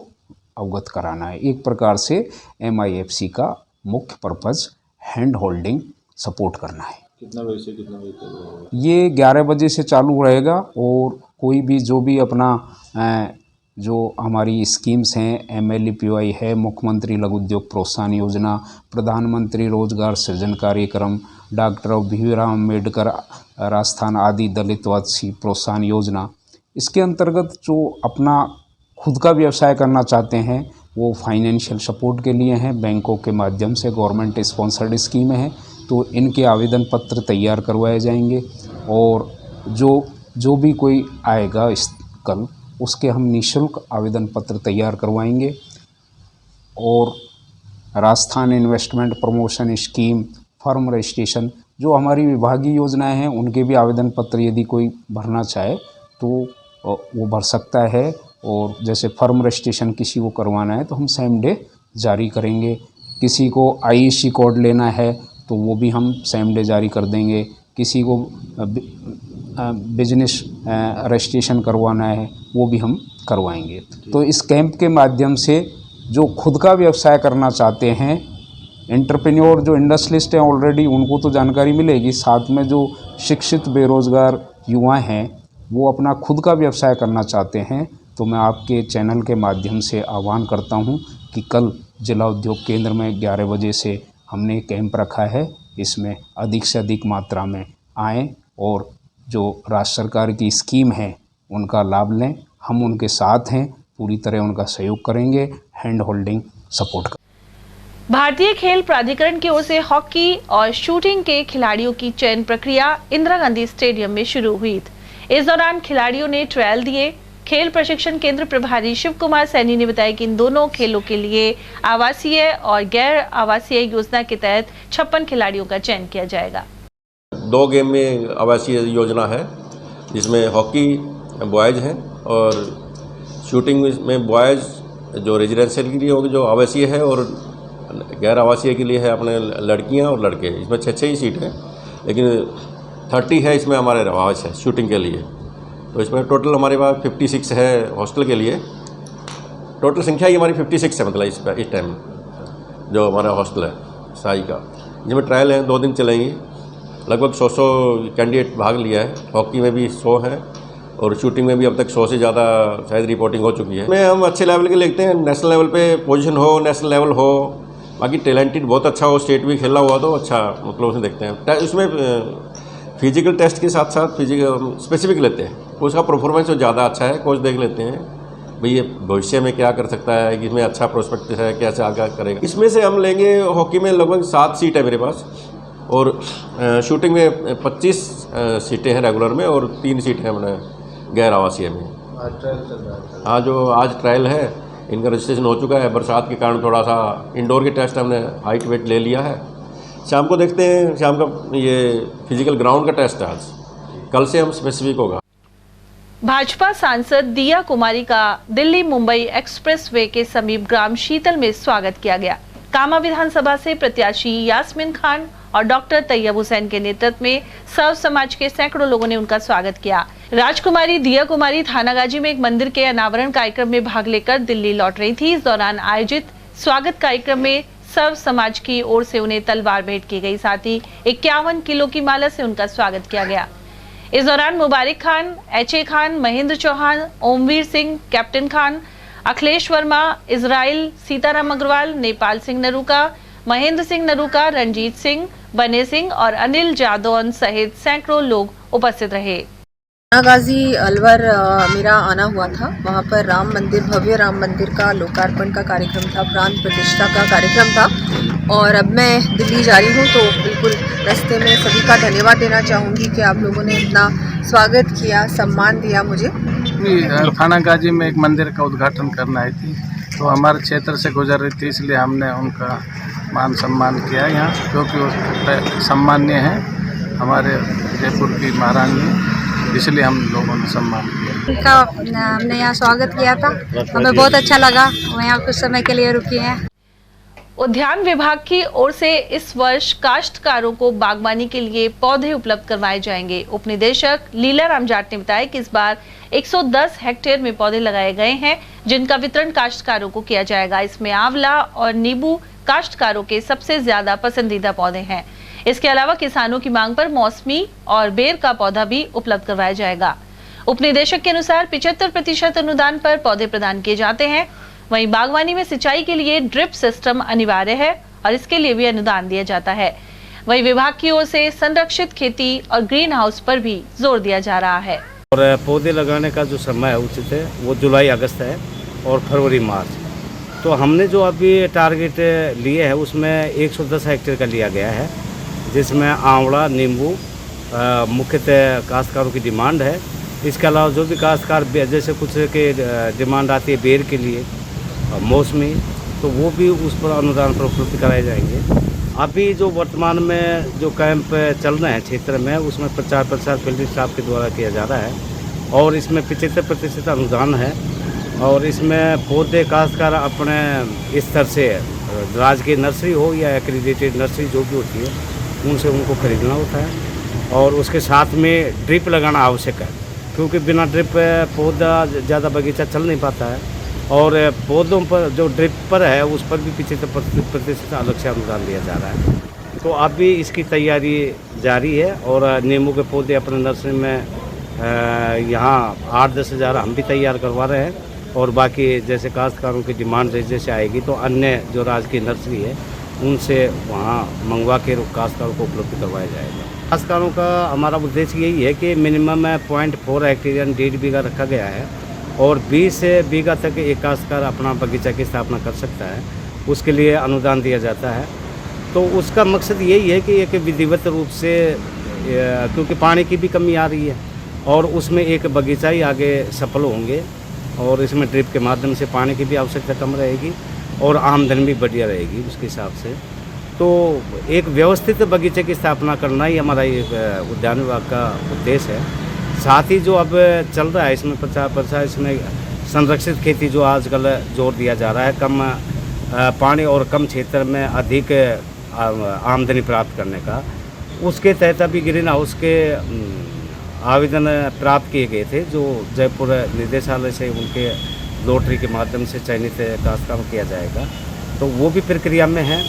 अवगत कराना है। एक प्रकार से MIFC का मुख्य पर्पज़ हैंड होल्डिंग सपोर्ट करना है।
कितना बजे से कितना बजे तक?
ये 11 बजे से चालू रहेगा, और कोई भी जो भी अपना जो हमारी स्कीम्स हैं, MLEPY है, मुख्यमंत्री लघु उद्योग प्रोत्साहन योजना, प्रधानमंत्री रोजगार सृजन कार्यक्रम, डॉक्टर भीमराव अम्बेडकर राजस्थान आदि दलितवासी प्रोत्साहन योजना, इसके अंतर्गत जो अपना खुद का व्यवसाय करना चाहते हैं वो फाइनेंशियल सपोर्ट के लिए हैं, बैंकों के माध्यम से गवर्नमेंट स्पॉन्सर्ड स्कीमें हैं, तो इनके आवेदन पत्र तैयार करवाए जाएंगे। और जो भी कोई आएगा कल, उसके हम निःशुल्क आवेदन पत्र तैयार करवाएंगे। और Rajasthan investment promotion scheme, firm registration, जो हमारी विभागीय योजनाएं हैं उनके भी आवेदन पत्र यदि कोई भरना चाहे तो वो भर सकता है। और जैसे फर्म रजिस्ट्रेशन किसी को करवाना है तो हम सेम डे जारी करेंगे, किसी को IEC कोड लेना है तो वो भी हम सेम डे जारी कर देंगे, किसी को बिजनेस रजिस्ट्रेशन करवाना है वो भी हम करवाएंगे। तो इस कैंप के माध्यम से जो खुद का व्यवसाय करना चाहते हैं एंटरप्रेन्योर, जो इंडस्ट्रियलिस्ट हैं ऑलरेडी, उनको तो जानकारी मिलेगी, साथ में जो शिक्षित बेरोज़गार युवा हैं वो अपना खुद का व्यवसाय करना चाहते हैं, तो मैं आपके चैनल के माध्यम से आह्वान करता हूं कि कल जिला उद्योग केंद्र में 11 बजे से हमने कैंप रखा है, इसमें अधिक से अधिक मात्रा में आएँ और जो राज्य सरकार की स्कीम है उनका लाभ लें। हम उनके साथ हैं, पूरी तरह उनका सहयोग करेंगे, हैंड होल्डिंग सपोर्ट करेंगे।
भारतीय खेल प्राधिकरण की ओर से हॉकी और शूटिंग के खिलाड़ियों की चयन प्रक्रिया इंदिरा गांधी स्टेडियम में शुरू हुई। इस दौरान खिलाड़ियों ने ट्रायल दिए। खेल प्रशिक्षण केंद्र प्रभारी शिव कुमार सैनी ने बताया कि इन दोनों खेलों के लिए आवासीय और गैर आवासीय योजना के तहत 56 खिलाड़ियों का चयन किया जाएगा।
2 गेम में आवासीय योजना है, जिसमें हॉकी बॉयज़ हैं और शूटिंग में बॉयज़ जो रेजिडेंशियल के लिए होगी जो आवासीय है, और गैर आवासीय के लिए है अपने लड़कियां और लड़के। इसमें 6 ही सीट है, लेकिन 30 है इसमें हमारे आवास है शूटिंग के लिए। तो इसमें टोटल हमारे पास 56 है हॉस्टल के लिए। टोटल संख्या ही हमारी 56 है, मतलब इस टाइम जो हमारा हॉस्टल है साई का, जिसमें ट्रायल है 2 दिन चलेंगी। लगभग 100 कैंडिडेट भाग लिया है। हॉकी में भी 100 है और शूटिंग में भी अब तक 100 से ज़्यादा शायद रिपोर्टिंग हो चुकी है। इसमें हम अच्छे लेवल के लिखते हैं, नेशनल लेवल पे पोजीशन हो, नेशनल लेवल हो, बाकी टैलेंटेड बहुत अच्छा हो, स्टेट भी खेला हुआ तो अच्छा, मतलब उसमें देखते हैं। उसमें फिजिकल टेस्ट के साथ साथ फिजिकल स्पेसिफिक लेते हैं, उसका परफॉर्मेंस जो ज़्यादा अच्छा है कोच देख लेते हैं भाई ये भविष्य में क्या कर सकता है, कि इसमें अच्छा प्रोस्पेक्ट है, कैसे आगे करेगा। इसमें से हम लेंगे, हॉकी में लगभग 7 सीट है मेरे पास, और शूटिंग में 25 सीटें हैं रेगुलर में, और 3 सीट हैं अपने गैर आवासीय में। हाँ, जो आज ट्रायल है इनका रजिस्ट्रेशन हो चुका है। बरसात के कारण थोड़ा सा इंडोर के टेस्ट हमने हाइट वेट ले लिया है। शाम को देखते हैं, शाम का ये फिजिकल ग्राउंड का टेस्ट है आज, कल से हम स्पेसिफिक होगा।
भाजपा सांसद दिया कुमारी का दिल्ली मुंबई एक्सप्रेसवे के समीप ग्राम शीतल में स्वागत किया गया। कामा विधानसभा से प्रत्याशी यास्मीन खान और डॉक्टर तैयब हुसैन के नेतृत्व में सर्व समाज के सैकड़ों लोगों ने उनका स्वागत किया। राजकुमारी दिया कुमारी थानागाजी में एक मंदिर के अनावरण कार्यक्रम में भाग लेकर दिल्ली लौट रही थी। इस दौरान आयोजित स्वागत कार्यक्रम में सर्व समाज की ओर से उन्हें तलवार भेंट की गई, साथ ही 51 किलो की माला से उनका स्वागत किया गया। इस दौरान मुबारक खान, एच.ए. खान, महेंद्र चौहान, ओमवीर सिंह, कैप्टन खान, अखिलेश वर्मा, इजराइल, सीताराम अग्रवाल, नेपाल सिंह नरूका, महेंद्र सिंह नरूका, रंजीत सिंह, बने सिंह और अनिल जादौन सहित सैकड़ों लोग उपस्थित रहे।
थानागाजी अलवर मेरा आना हुआ था। वहाँ पर राम मंदिर, भव्य राम मंदिर का लोकार्पण का कार्यक्रम था, प्राण प्रतिष्ठा का कार्यक्रम था, और अब मैं दिल्ली जा रही हूँ। तो बिल्कुल रास्ते में सभी का धन्यवाद देना चाहूँगी कि आप लोगों ने इतना स्वागत किया, सम्मान दिया मुझे।
थानागाजी में एक मंदिर का उद्घाटन करना आई थी, तो हमारे क्षेत्र से गुजर रही थी, इसलिए हमने उनका मान सम्मान किया यहाँ, क्योंकि वो सम्मान्य हैं हमारे जयपुर की महारानी, इसलिए हम लोगों ने सम्मान किया।
उनका हमने यहाँ स्वागत किया था, हमें बहुत अच्छा लगा। वो यहाँ कुछ समय के लिए रुकी हैं।
उद्यान विभाग की ओर से इस वर्ष काश्तकारों को बागवानी के लिए पौधे उपलब्ध करवाए जाएंगे। उप निदेशक लीलाराम जाट ने बताया कि इस बार 110 हेक्टेयर में पौधे लगाए गए हैं, जिनका वितरण काश्तकारों को किया जाएगा। इसमें आंवला और नींबू काश्तकारों के सबसे ज्यादा पसंदीदा पौधे हैं। इसके अलावा किसानों की मांग पर मौसमी और बेर का पौधा भी उपलब्ध करवाया जाएगा। उप निदेशक के अनुसार 75% अनुदान पर पौधे प्रदान किए जाते हैं। वहीं बागवानी में सिंचाई के लिए ड्रिप सिस्टम अनिवार्य है और इसके लिए भी अनुदान दिया जाता है। वहीं विभाग की ओर से संरक्षित खेती और ग्रीन हाउस पर भी जोर दिया जा रहा है।
और पौधे लगाने का जो समय है उचित है वो जुलाई अगस्त है और फरवरी मार्च। तो हमने जो अभी टारगेट लिए है उसमें 110 हेक्टेयर का लिया गया है, जिसमें आंवला, नींबू मुख्यतः काश्तकारों की डिमांड है। इसके अलावा जो भी काश्तकार जैसे कुछ के डिमांड आती है बेर के लिए, मौसमी, तो वो भी उस पर अनुदान पर उपलब्ध कराए जाएंगे। अभी जो वर्तमान में जो कैंप चल रहे हैं क्षेत्र में, उसमें प्रचार फील्ड स्टाफ के द्वारा किया जा रहा है और इसमें 75% अनुदान है। और इसमें पौधे काश्तकार अपने स्तर से राजकीय नर्सरी हो या एक्रीडेटेड नर्सरी जो भी होती है, उनसे उनको खरीदना होता है। और उसके साथ में ड्रिप लगाना आवश्यक है, क्योंकि बिना ड्रिप पौधा ज़्यादा बगीचा चल नहीं पाता है। और पौधों पर जो ड्रिप पर है उस पर भी 75% अलग से अनुदान दिया जा रहा है। तो अभी इसकी तैयारी जारी है और नींबू के पौधे अपने नर्सरी में यहाँ 8-10 हज़ार हम भी तैयार करवा रहे हैं। और बाकी जैसे काश्तकारों की डिमांड जैसे आएगी तो अन्य जो राज्य की नर्सरी है उनसे वहाँ मंगवा के काश्तकारों को उपलब्ध करवाया जाएगा। काश्तकारों का हमारा उद्देश्य यही है कि मिनिमम 0.4 हेक्टेयर यानी 1.5 बीघा रखा गया है और 20 बीघा तक एक काश्तकार अपना बगीचा की स्थापना कर सकता है, उसके लिए अनुदान दिया जाता है। तो उसका मकसद यही है कि एक विधिवत रूप से, क्योंकि पानी की भी कमी आ रही है और उसमें एक बगीचा ही आगे सफल होंगे और इसमें ड्रिप के माध्यम से पानी की भी आवश्यकता कम रहेगी और आमदनी भी बढ़िया रहेगी उसके हिसाब से। तो एक व्यवस्थित बगीचे की स्थापना करना ही हमारा उद्यान विभाग का उद्देश्य है। साथ ही जो अब चल रहा है इसमें 50% इसमें संरक्षित खेती जो आजकल जोर दिया जा रहा है, कम पानी और कम क्षेत्र में अधिक आमदनी प्राप्त करने का, उसके तहत अभी ग्रीन हाउस के आवेदन प्राप्त किए गए थे जो जयपुर निदेशालय से उनके लॉटरी के माध्यम से चयनित काश्तकारों किया जाएगा। तो वो भी प्रक्रिया में है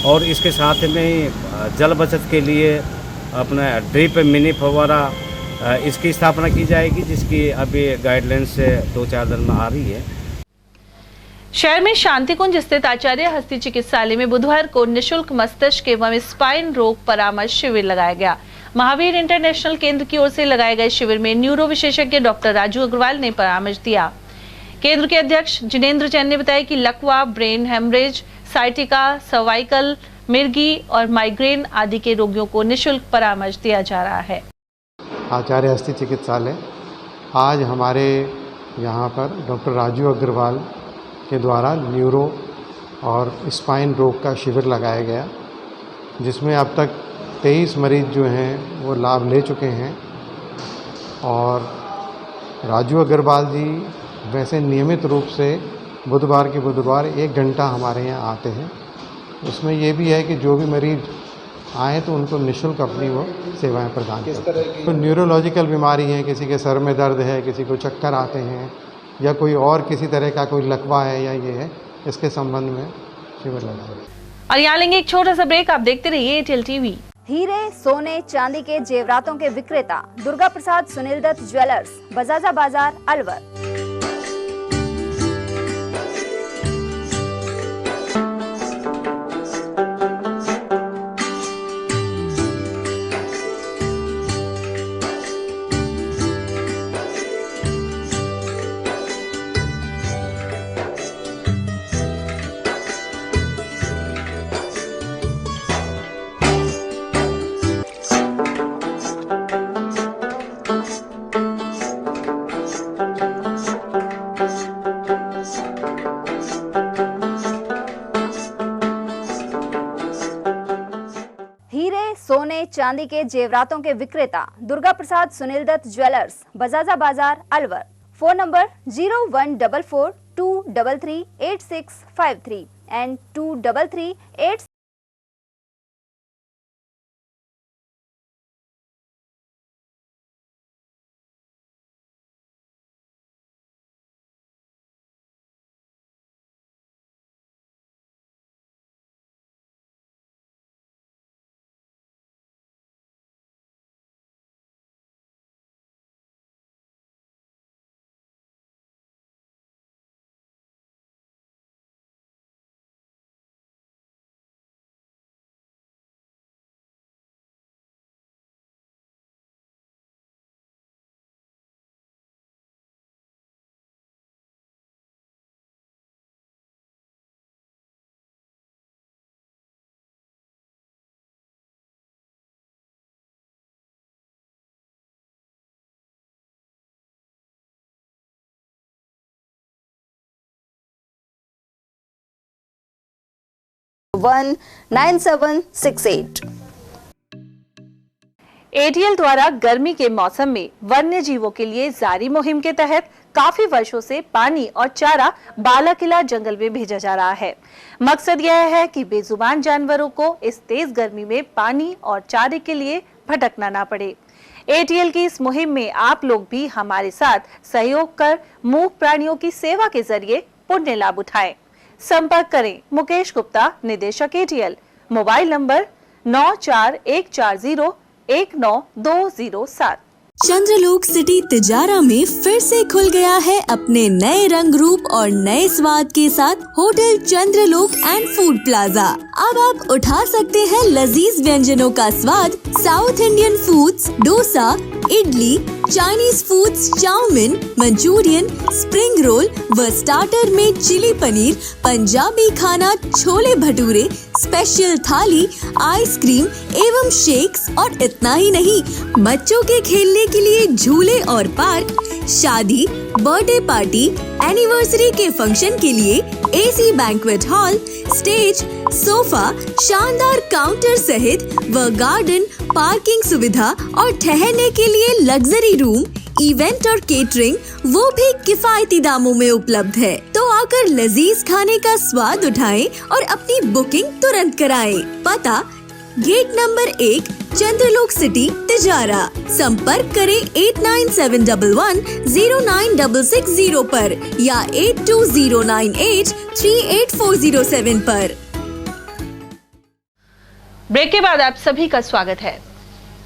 और इसके साथ में जल बचत के लिए अपना ड्रिप मिनी फव्वारा इसकी स्थापना की जाएगी, जिसकी अभी गाइडलाइंस 2-4 दिन में आ रही है।
शहर में शांति कुंज स्थित आचार्य हस्ती चिकित्सालय में बुधवार को निशुल्क मस्तिष्क एवं स्पाइन रोग परामर्श शिविर लगाया गया। महावीर इंटरनेशनल केंद्र की ओर से लगाए गए शिविर में न्यूरो विशेषज्ञ डॉक्टर राजू अग्रवाल ने परामर्श दिया। केंद्र के अध्यक्ष जिनेंद्र जैन ने बताया कि लकवा, ब्रेन हेमरेज, साइटिका, सर्वाइकल, मिर्गी और माइग्रेन आदि के रोगियों को निःशुल्क परामर्श दिया जा रहा है।
आचार्य हस्ती चिकित्सालय आज हमारे यहाँ पर डॉक्टर राजू अग्रवाल के द्वारा न्यूरो और स्पाइन रोग का शिविर लगाया गया, जिसमें अब तक 23 मरीज जो हैं वो लाभ ले चुके हैं। और राजू अग्रवाल जी वैसे नियमित रूप से बुधवार के बुधवार 1 घंटा हमारे यहाँ आते हैं। उसमें ये भी है कि जो भी मरीज आए तो उनको निःशुल्क अपनी वो सेवाएं प्रदान करते हैं। तो न्यूरोलॉजिकल बीमारी है, किसी के सर में दर्द है, किसी को चक्कर आते हैं या कोई और किसी तरह का कोई लकवा है या ये है, इसके संबंध में शिविर लगाया।
और यहाँ लेंगे एक छोटा सा ब्रेक, आप देखते रहिए एयरटेल टीवी।
हीरे, सोने, चांदी के जेवरातों के विक्रेता दुर्गा प्रसाद सुनील दत्त ज्वेलर्स, बजाजा बाजार, अलवर। सोने चांदी के जेवरातों के विक्रेता Durga Prasad Sunil Dutt jewellers, Bajaja Bazaar, Alwar. Phone number 0144233853 and 2338। One 9768।
ATL द्वारा गर्मी के मौसम में वन्य जीवों के लिए जारी मुहिम के तहत काफी वर्षों से पानी और चारा बालाकिला जंगल में भेजा जा रहा है। मकसद यह है कि बेजुबान जानवरों को इस तेज गर्मी में पानी और चारे के लिए भटकना ना पड़े। एटीएल की इस मुहिम में आप लोग भी हमारे साथ सहयोग कर मूक प्राणियों की सेवा के जरिए पुण्य लाभ उठाएं। संपर्क करें मुकेश गुप्ता, निदेशक एटीएल, मोबाइल नंबर 9414019207।
चंद्रलोक सिटी तिजारा में फिर से खुल गया है अपने नए रंग रूप और नए स्वाद के साथ hotel Chandralok and food plaza. अब आप उठा सकते हैं लजीज व्यंजनों का स्वाद। South Indian foods, dosa, idli, Chinese foods, chowmein, Manchurian, spring roll व स्टार्टर में चिली पनीर, पंजाबी खाना, छोले भटूरे, स्पेशल थाली, आइसक्रीम एवं शेक्स और इतना ही नहीं, बच्चों के खेलने के लिए झूले और पार्क, शादी, बर्थडे पार्टी, एनिवर्सरी के फंक्शन के लिए AC banquet hall, stage, sofa, शानदार काउंटर सहित व गार्डन, पार्किंग सुविधा और ठहरने के लिए लग्जरी रूम, इवेंट और केटरिंग वो भी किफायती दामों में उपलब्ध है। तो आकर लजीज खाने का स्वाद उठाएं और अपनी बुकिंग तुरंत कराएं। पता गेट नंबर 1, चंद्रलोक सिटी, तिजारा। संपर्क करें 8971109660 पर या 8209838407 पर।
ब्रेक के बाद आप सभी का स्वागत है।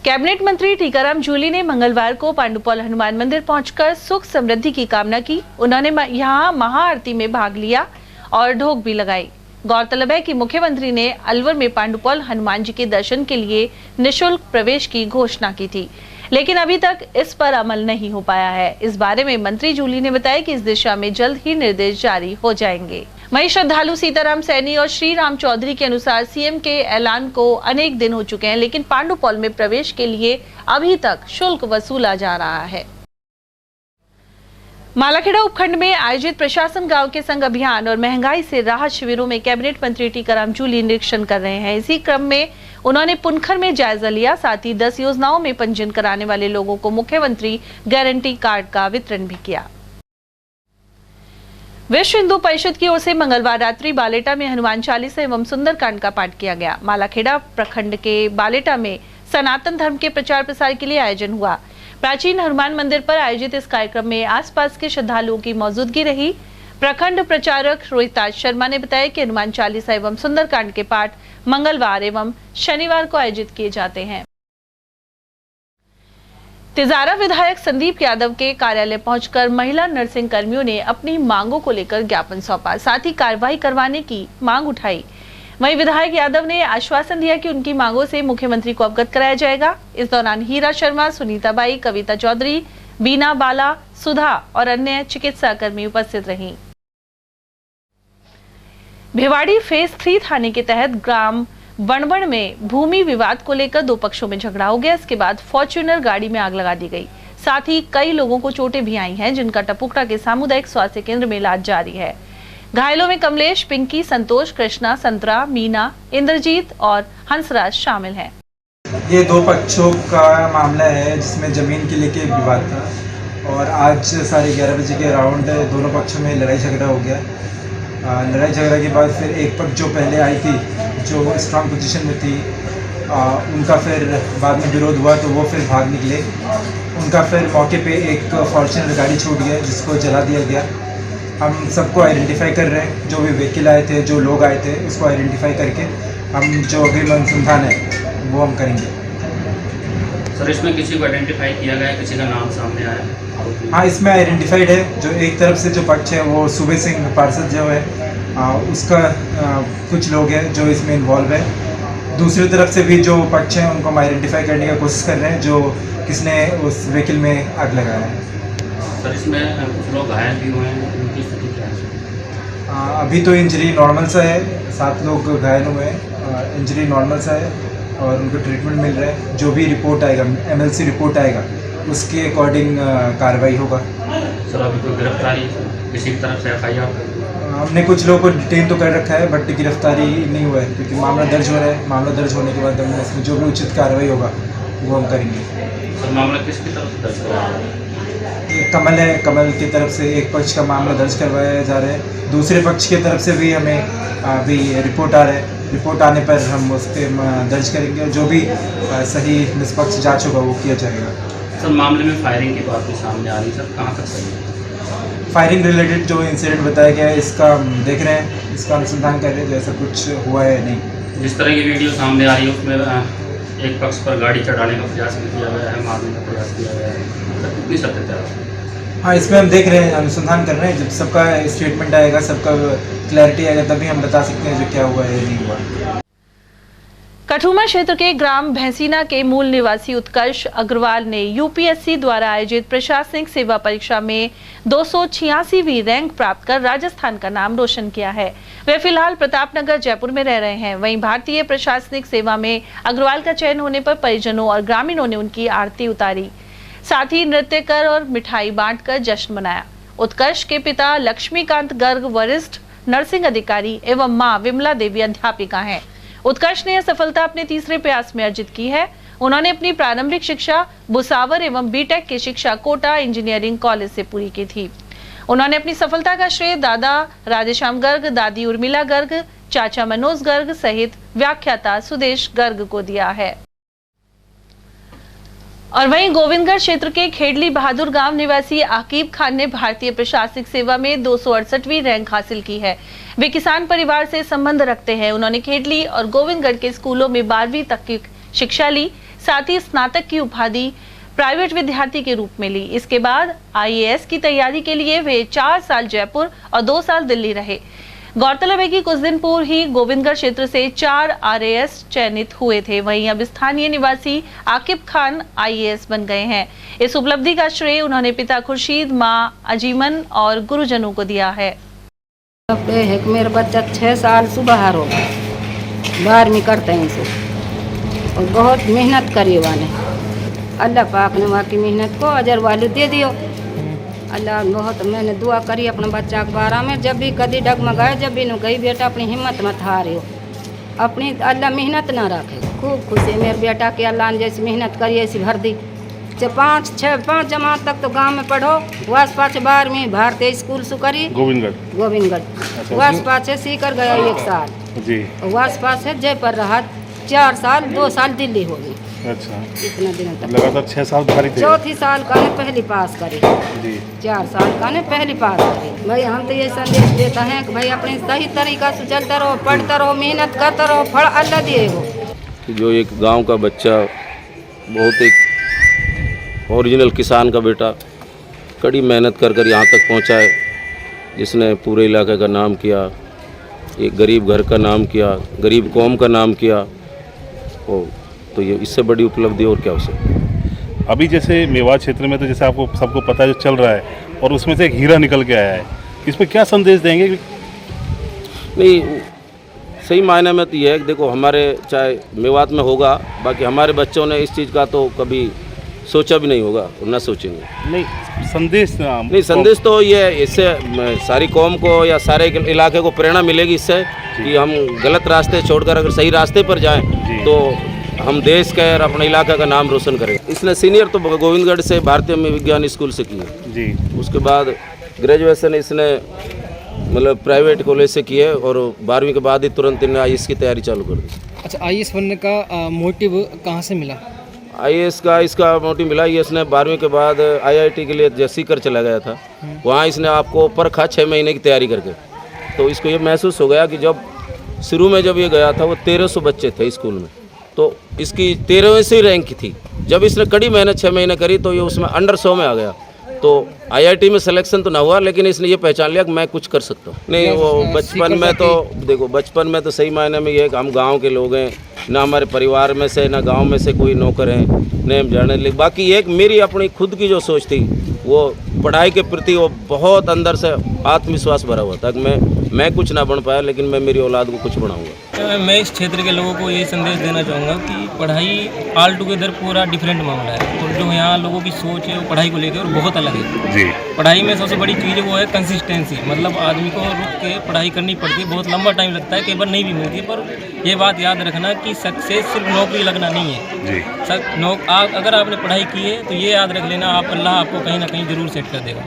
कैबिनेट मंत्री टीकाराम जूली ने मंगलवार को पांडुपौल हनुमान मंदिर पहुंचकर सुख समृद्धि की कामना की। उन्होंने यहां महाआरती में भाग लिया और ढोक भी लगाई। गौरतलब है कि मुख्यमंत्री ने अलवर में पांडुपौल हनुमान जी के दर्शन के लिए निशुल्क प्रवेश की घोषणा की थी, लेकिन अभी तक इस पर अमल नहीं हो पाया है। इस बारे में मंत्री जूली ने बताया कि इस दिशा में जल्द ही निर्देश जारी हो जाएंगे। वहीं श्रद्धालु सीताराम सैनी और श्री राम चौधरी के अनुसार सीएम के ऐलान को अनेक दिन हो चुके हैं, लेकिन पांडुपौल में प्रवेश के लिए अभी तक शुल्क वसूला जा रहा है। मालाखेड़ा उपखंड में आयोजित प्रशासन गांव के संग अभियान और महंगाई से राहत शिविरों में कैबिनेट मंत्री टीकाराम जूली निरीक्षण कर रहे हैं। इसी क्रम में उन्होंने पुनखर में जायजा लिया। साथ ही 10 योजनाओं में पंजीयन कराने वाले लोगों को मुख्यमंत्री गारंटी कार्ड का वितरण भी किया। विश्व हिंदू परिषद की ओर से मंगलवार रात्रि बालेटा में हनुमान चालीसा एवं सुंदरकांड का पाठ किया गया। मालाखेड़ा प्रखंड के बालेटा में सनातन धर्म के प्रचार प्रसार के लिए आयोजन हुआ। प्राचीन हनुमान मंदिर पर आयोजित इस कार्यक्रम में आसपास के श्रद्धालुओं की मौजूदगी रही। प्रखंड प्रचारक रोहिताज शर्मा ने बताया कि हनुमान चालीसा एवं सुंदरकांड के पाठ मंगलवार एवं शनिवार को आयोजित किए जाते हैं। तिजारा विधायक संदीप यादव के कार्यालय पहुंचकर महिला नर्सिंग कर्मियों ने अपनी मांगों को लेकर ज्ञापन सौंपा, साथ ही कार्रवाई करवाने की मांग उठाई। वहीं विधायक यादव ने आश्वासन दिया कि उनकी मांगों से मुख्यमंत्री को अवगत कराया जाएगा। इस दौरान हीरा शर्मा, सुनीता बाई, कविता चौधरी, बीना बाला, सुधा और अन्य चिकित्सा कर्मी उपस्थित रहीं। भिवाड़ी फेज 3 थाने के तहत ग्राम बनबन में भूमि विवाद को लेकर 2 पक्षों में झगड़ा हो गया। इसके बाद फॉर्च्यूनर गाड़ी में आग लगा दी गई। साथ ही कई लोगों को चोटें भी आई हैं, जिनका टपुकड़ा के सामुदायिक स्वास्थ्य केंद्र में इलाज जारी है। घायलों में कमलेश, पिंकी, संतोष, कृष्णा, संतरा, मीना, इंद्रजीत और हंसराज शामिल हैं।
ये 2 पक्षों का मामला है जिसमें जमीन के लेके विवाद था और आज 11:30 बजे के अराउंड दोनों पक्षों में लड़ाई झगड़ा हो गया। लड़ाई झगड़ा के बाद फिर एक पक्ष जो पहले आई थी, जो स्ट्रांग पोजीशन में थी, उनका फिर बाद में विरोध हुआ तो वो फिर भाग निकले। उनका फिर मौके पे एक फॉर्च्यूनर गाड़ी छूट गया जिसको जला दिया गया। हम सबको आइडेंटिफाई कर रहे हैं, जो भी व्हीकल आए थे, जो लोग आए थे, उसको आइडेंटिफाई करके हम जो अग्रिम अनुसंधान है वो हम करेंगे।
सर, इसमें किसी को आइडेंटिफाई किया गया है, किसी का नाम सामने आया है?
हाँ, इसमें आइडेंटिफाइड है। जो एक तरफ से जो पक्ष है वो सूबे सिंह पार्षद जो है उसका कुछ लोग हैं जो इसमें इन्वॉल्व है। दूसरी तरफ से भी जो पक्ष हैं उनको हम आइडेंटिफाई करने की कोशिश कर रहे हैं, जो किसने उस व्हीकल में आग लगाया है।
सर, इसमें कुछ लोग घायल भी हुए हैं, उनकी स्थिति क्या है?
अभी तो इंजरी नॉर्मल सा है, 7 लोग घायल हुए हैं, इंजरी नॉर्मल सा है और उनको ट्रीटमेंट मिल रहा है। जो भी रिपोर्ट आएगा, MLC रिपोर्ट आएगा, उसके अकॉर्डिंग कार्रवाई होगा।
सर, अभी कोई गिरफ्तारी किसी की तरफ से FIR?
हमने कुछ लोगों को डिटेन तो कर रखा है बट गिरफ्तारी नहीं हुआ है, क्योंकि मामला दर्ज हो रहा है। मामला दर्ज होने के बाद हम इसमें जो भी उचित कार्रवाई होगा वो हम करेंगे।
सर, मामला किसकी तरफ से दर्ज करवाया है?
कमल है, कमल की तरफ से एक पक्ष का मामला दर्ज करवाया जा रहा है। दूसरे पक्ष की तरफ से भी हमें अभी रिपोर्ट आ रहा है। रिपोर्ट आने पर हम उस पर दर्ज करेंगे और जो भी सही निष्पक्ष जांच होगा वो किया जाएगा।
सर, मामले में फायरिंग की बात भी सामने आ रही है, सर कहाँ तक सही है?
फायरिंग रिलेटेड जो इंसिडेंट बताया गया है इसका देख रहे हैं, इसका अनुसंधान कर रहे हैं, जैसा कुछ हुआ है नहीं।
जिस तरह की वीडियो सामने आ रही है उसमें एक पक्ष पर गाड़ी चढ़ाने का प्रयास भी किया गया है, मारने का प्रयास किया गया है, सर कितनी सत्यता है?
हाँ, इसमें हम देख रहे हैं, अनुसंधान कर रहे हैं। जब सबका स्टेटमेंट आएगा, सबका क्लैरिटी आएगा, तभी हम बता सकते हैं जो क्या हुआ है नहीं हुआ।
कठुमा क्षेत्र के ग्राम भैंसीना के मूल निवासी उत्कर्ष अग्रवाल ने यूपीएससी द्वारा आयोजित प्रशासनिक सेवा परीक्षा में 286वीं रैंक प्राप्त कर राजस्थान का नाम रोशन किया है। वे फिलहाल प्रतापनगर जयपुर में रह रहे हैं। वहीं भारतीय प्रशासनिक सेवा में अग्रवाल का चयन होने पर परिजनों और ग्रामीणों ने उनकी आरती उतारी, साथ ही नृत्य कर और मिठाई बांटकर जश्न मनाया। उत्कर्ष के पिता लक्ष्मीकांत गर्ग वरिष्ठ नर्सिंग अधिकारी एवं मां विमला देवी अध्यापिका हैं। उत्कर्ष ने यह सफलता अपने तीसरे प्रयास में अर्जित की है। उन्होंने अपनी प्रारंभिक शिक्षा भुसावर एवं बीटेक की शिक्षा कोटा इंजीनियरिंग कॉलेज से पूरी की थी। उन्होंने अपनी सफलता का श्रेय दादा राधेश्याम गर्ग, दादी उर्मिला गर्ग, चाचा मनोज गर्ग सहित व्याख्याता सुदेश गर्ग को दिया है। और वहीं गोविंदगढ़ क्षेत्र के खेडली बहादुर गांव निवासी आकिब खान ने भारतीय प्रशासनिक सेवा में 268वीं रैंक हासिल की है। वे किसान परिवार से संबंध रखते हैं। उन्होंने खेडली और गोविंदगढ़ के स्कूलों में 12वीं तक की शिक्षा ली, साथ ही स्नातक की उपाधि प्राइवेट विद्यार्थी के रूप में ली। इसके बाद आईएएस की तैयारी के लिए वे 4 साल जयपुर और 2 साल दिल्ली रहे। गौरतलब है कि कुछ दिन पूर्व ही गोविंदगढ़ क्षेत्र से 4 आरएएस चयनित हुए थे। वहीं अब स्थानीय निवासी आकिब खान आईएएस बन गए हैं। इस उपलब्धि का श्रेय उन्होंने पिता खुर्शीद, मां अजीमन और गुरुजनों को दिया है।
मेरा बच्चा 6 साल सुबह हो गया, 12वीं करते हैं इसे, और बहुत मेहनत करी वाले। अल्लाह पाक ने वहाँ की मेहनत को अजर वालू दे दियो। अल्लाह बहुत मैंने दुआ करी अपने बच्चा के बारे में। जब भी कभी डगमगाए, जब भी गई बेटा अपनी हिम्मत मत हारियो, अपनी अल्लाह मेहनत ना रखे। खूब खुशी मेरे बेटा के अल्लाह ने जैसी मेहनत करी ऐसी भर दी। 5 जमात तक तो गांव में पढ़ो, वास पाछे 12वीं भारतीय स्कूल से करी गोविंदगढ़ वास पाछे सीकर गया 1 साल जी। वास पाछे जयपुर रहा 4 साल, 2 साल दिल्ली हो गई।
अच्छा,
इतना दिन तक
लगातार 6 साल भारी थे।
4 साल का ने पहली पास करी जी, 4 साल का ने पहली पास करी। भाई हम तो ये संदेश देता है कि भाई अपने सही तरीका से चलता रहो, पढ़ता रहो, मेहनत करता रहो, फल अल्लाह दिएगा।
जो एक गांव का बच्चा, बहुत एक ओरिजिनल किसान का बेटा, कड़ी मेहनत कर कर यहाँ तक पहुँचा है, जिसने पूरे इलाके का नाम किया, एक गरीब घर का नाम किया, गरीब कौम का नाम किया, तो ये इससे बड़ी उपलब्धि और क्या हो सकती।
अभी जैसे मेवात क्षेत्र में तो जैसे आपको सबको पता है जो चल रहा है, और उसमें से एक हीरा निकल के आया है, इस पर क्या संदेश देंगे?
नहीं, सही मायने में तो ये है कि देखो, हमारे चाहे मेवात में होगा, बाकी हमारे बच्चों ने इस चीज़ का तो कभी सोचा भी नहीं होगा और ना सोचेंगे।
नहीं, संदेश
नहीं, संदेश तो ये, इससे सारी कौम को या सारे इलाके को प्रेरणा मिलेगी इससे कि हम गलत रास्ते छोड़कर अगर सही रास्ते पर जाएं तो हम देश का और अपने इलाके का नाम रोशन करें। इसने सीनियर तो गोविंदगढ़ से भारतीय विज्ञान स्कूल से किया जी। उसके बाद ग्रेजुएशन इसने मतलब प्राइवेट कॉलेज से किए और 12वीं के बाद ही तुरंत इन्हें आईएएस की तैयारी चालू कर दी।
अच्छा, आईएएस बनने का मोटिव कहाँ से मिला?
आईएएस का इसका मोटिव मिला, ये इसने 12वीं के बाद आईआईटी के लिए सीकर चला गया था। वहाँ इसने आपको परखा 6 महीने की तैयारी करके, तो इसको ये महसूस हो गया कि जब शुरू में जब ये गया था वो 1300 बच्चे थे स्कूल में, तो इसकी 13वीं से रैंक थी। जब इसने कड़ी मेहनत 6 महीने करी तो ये उसमें अंडर 100 में आ गया। तो आईआईटी में सिलेक्शन तो ना हुआ, लेकिन इसने ये पहचान लिया कि मैं कुछ कर सकता हूँ। नहीं, वो बचपन में तो देखो, बचपन में तो सही मायने में ये है कि हम गांव के लोग हैं, ना हमारे परिवार में से ना गांव में से कोई नौकर है, नहीं हम जाने। लेकिन बाकी एक मेरी अपनी खुद की जो सोच थी, वो पढ़ाई के प्रति वो बहुत अंदर से आत्मविश्वास भरा हुआ था कि मैं कुछ ना बन पाया, लेकिन मैं मेरी औलाद को कुछ बनाऊंगा।
मैं इस क्षेत्र के लोगों को ये संदेश देना चाहूँगा कि पढ़ाई ऑल टुगेदर पूरा डिफरेंट मामला है, और जो यहाँ लोगों की सोच है वो पढ़ाई को लेकर बहुत अलग है जी। पढ़ाई में सबसे बड़ी चीज़ वो है कंसिस्टेंसी, मतलब आदमी को रुक के पढ़ाई करनी पड़ती है। बहुत लंबा टाइम लगता है, कई बार नहीं भी मिलती, पर ये बात याद रखना कि सक्सेस सिर्फ नौकरी लगना नहीं है जी। अगर आपने पढ़ाई की है तो ये याद रख लेना, आप अल्लाह आपको कहीं ना कहीं ज़रूर सेट कर देगा,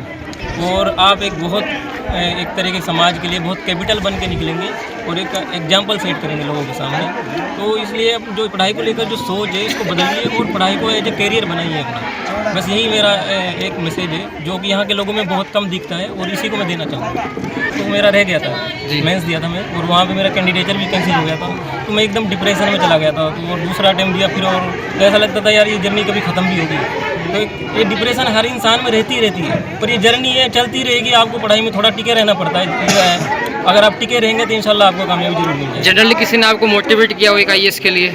और आप एक तरह के समाज के लिए बहुत कैपिटल बन के निकलेंगे और एक एग्जाम्पल सेट करेंगे लोगों के सामने। तो इसलिए जो पढ़ाई को लेकर जो सोच है इसको बदलिए और पढ़ाई को एज ए कैरियर बनाइए अपना। बस यही मेरा एक मैसेज है, जो कि यहाँ के लोगों में बहुत कम दिखता है, और इसी को मैं देना चाहूँगा। तो मेरा रह गया था, मेंस दिया था मैं, और वहाँ पे मेरा कैंडिडेचर भी कैंसिल हो गया था, तो मैं एकदम डिप्रेशन में चला गया था। तो और दूसरा अटेम्प्ट दिया फिर, और तो ऐसा लगता था यार ये जर्नी कभी ख़त्म भी होगी। तो ये डिप्रेशन हर इंसान में रहती है, पर ये जर्नी है, चलती रहेगी। आपको पढ़ाई में थोड़ा टिके रहना पड़ता है, अगर आप टिके रहेंगे तो इंशाल्लाह आपको कामयाबी जरूर मिल जाएगी।
जनरली किसी ने आपको मोटिवेट किया हो एक IAS के लिए?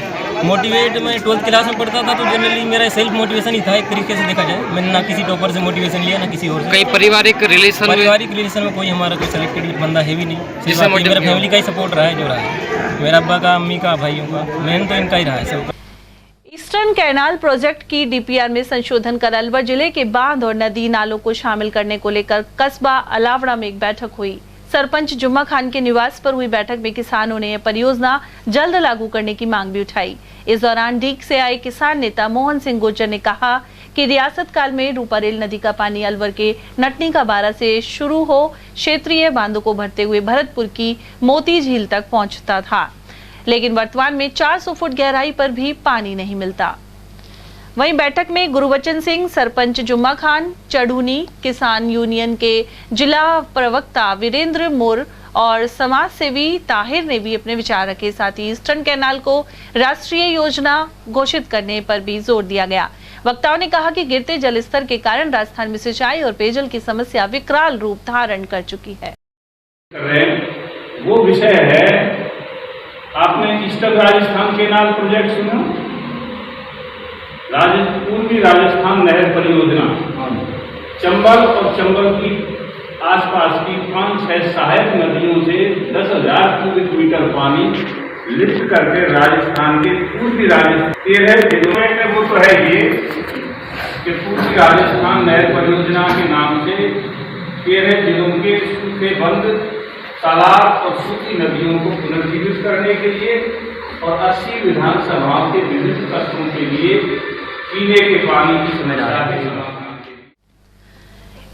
मोटिवेट मैं 12th क्लास में पढ़ता था तो जनरली मेरा सेल्फ मोटिवेशन ही था, एक तरीके से देखा जाए। मैंने ना किसी टॉपर से मोटिवेशन लिया ना किसी और से।
कई पारिवारिक रिलेशन
में कोई हमारा कोई सेलेक्टेड बंदा है भी नहीं, जिससे मेरा फैमिली का ही सपोर्ट रहा है, जो रहा है मेरा अब्बा का, अम्मी का, भाइयों का, मेन तो इनका ही रहा है सब।
ईस्टर्न कैनाल प्रोजेक्ट की DPR में संशोधन कर अलवर जिले के बांध और नदी नालों को शामिल करने को लेकर कस्बा अलावड़ा में एक बैठक हुई। सरपंच जुम्मा खान के निवास पर हुई बैठक में किसानों ने यह परियोजना जल्द लागू करने की मांग भी उठाई। इस दौरान डीग से आए किसान नेता मोहन सिंह गुर्जर ने कहा कि रियासत काल में रूपारेल नदी का पानी अलवर के नटनी का बारा से शुरू हो क्षेत्रीय बांधों को भरते हुए भरतपुर की मोती झील तक पहुंचता था, लेकिन वर्तमान में 400 फुट गहराई पर भी पानी नहीं मिलता। वहीं बैठक में गुरुबचन सिंह, सरपंच जुम्मा खान, चढ़ूनी किसान यूनियन के जिला प्रवक्ता वीरेंद्र मोर और समाज सेवी ताहिर ने भी अपने विचार रखे। साथ ही ईस्टर्न कैनाल को राष्ट्रीय योजना घोषित करने पर भी जोर दिया गया। वक्ताओं ने कहा कि गिरते जल स्तर के कारण राजस्थान में सिंचाई और पेयजल की समस्या विकराल रूप धारण कर चुकी है।
वो विषय है, आपने ईस्टर्न राजस्थान कैनाल प्रोजेक्ट सुना? पूर्वी राजस्थान नहर परियोजना चंबल और चंबल की आसपास की 5-6 सहायक नदियों से 10,000 क्यूबिक मीटर पानी लिफ्ट करके राजस्थान के पूर्वी राजस्थान 13 जिलों में, वो तो है ये कि पूर्वी राजस्थान नहर परियोजना के नाम से 13 जिलों के सूखे बंद तालाब और सूखी नदियों को पुनर्जीवित करने के लिए और 80 विधानसभाओं के विभिन्न कस्बों के लिए पीने के पानी की समस्या के समाधान।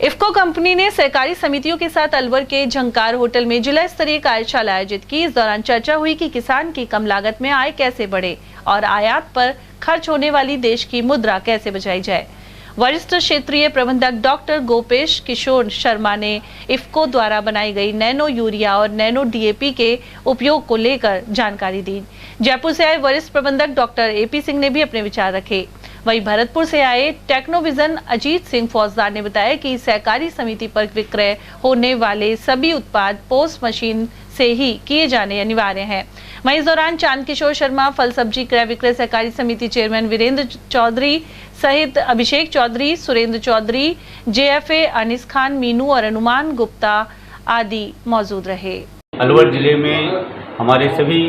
इफ्को कंपनी ने सहकारी समितियों के साथ अलवर के झंकार होटल में जिला स्तरीय कार्यशाला आयोजित की। इस दौरान चर्चा हुई कि किसान की कम लागत में आय कैसे बढ़े और आयात पर खर्च होने वाली देश की मुद्रा कैसे बचाई जाए। वरिष्ठ क्षेत्रीय प्रबंधक डॉक्टर गोपेश किशोर शर्मा ने इफ्को द्वारा बनाई गई नैनो यूरिया और नैनो DAP के उपयोग को लेकर जानकारी दी। जयपुर से आए वरिष्ठ प्रबंधक डॉक्टर AP सिंह ने भी अपने विचार रखे। वहीं भरतपुर से आए टेक्नोविजन अजीत सिंह फौजदार ने बताया कि सहकारी समिति पर विक्रय होने वाले सभी उत्पाद पोस्ट मशीन से ही किए जाने अनिवार्य हैं। वहीं इस दौरान चांद किशोर शर्मा, फल सब्जी क्रय विक्रय सहकारी समिति चेयरमैन वीरेंद्र चौधरी सहित अभिषेक चौधरी, सुरेंद्र चौधरी, JFA अनिस खान, मीनू और अनुमान गुप्ता आदि मौजूद रहे।
अलवर जिले में हमारे सभी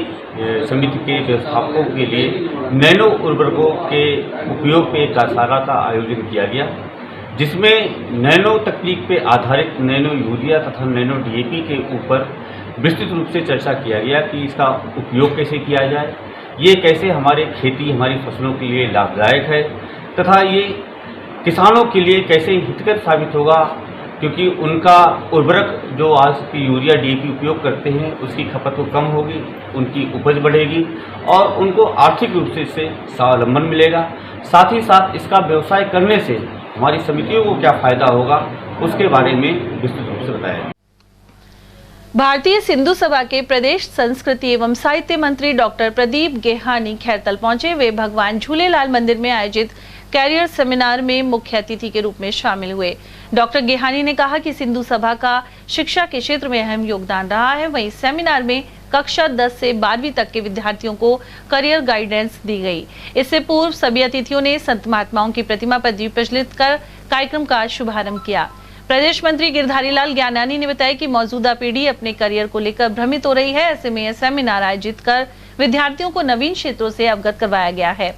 समिति के व्यवस्थापकों के लिए नैनो उर्वरकों के उपयोग पे एक कार्यशाला का आयोजन किया गया, जिसमें नैनो तकनीक पे आधारित नैनो यूरिया तथा नैनो DAP के ऊपर विस्तृत रूप से चर्चा किया गया कि इसका उपयोग कैसे किया जाए, ये कैसे हमारे खेती, हमारी फसलों के लिए लाभदायक है तथा ये किसानों के लिए कैसे हितकर साबित होगा, क्योंकि उनका उर्वरक जो आज की यूरिया DAP उपयोग करते हैं उसकी खपत तो कम होगी, उनकी उपज बढ़ेगी और उनको आर्थिक रूप से इससे स्वावलंबन मिलेगा। साथ ही साथ इसका व्यवसाय करने से हमारी समितियों को क्या फायदा होगा, उसके बारे में विस्तृत रूप से बताया।
भारतीय सिंधु सभा के प्रदेश संस्कृति एवं साहित्य मंत्री डॉक्टर प्रदीप गेहानी खैरतल पहुंचे। वे भगवान झूलेलाल मंदिर में आयोजित कैरियर सेमिनार में मुख्य अतिथि के रूप में शामिल हुए। डॉक्टर गेहानी ने कहा कि सिंधु सभा का शिक्षा के क्षेत्र में अहम योगदान रहा है। वहीं सेमिनार में कक्षा 10 से 12वीं तक के विद्यार्थियों को करियर गाइडेंस दी गई। इससे पूर्व सभी अतिथियों ने संत महात्माओं की प्रतिमा पर दीप प्रज्वलित कर कार्यक्रम का शुभारंभ किया। प्रदेश मंत्री गिरधारी लाल ज्ञानानी ने बताया कि मौजूदा पीढ़ी अपने करियर को लेकर भ्रमित हो रही है। ऐसे में यह सेमिनार आयोजित कर विद्यार्थियों को नवीन क्षेत्रों से अवगत करवाया गया है।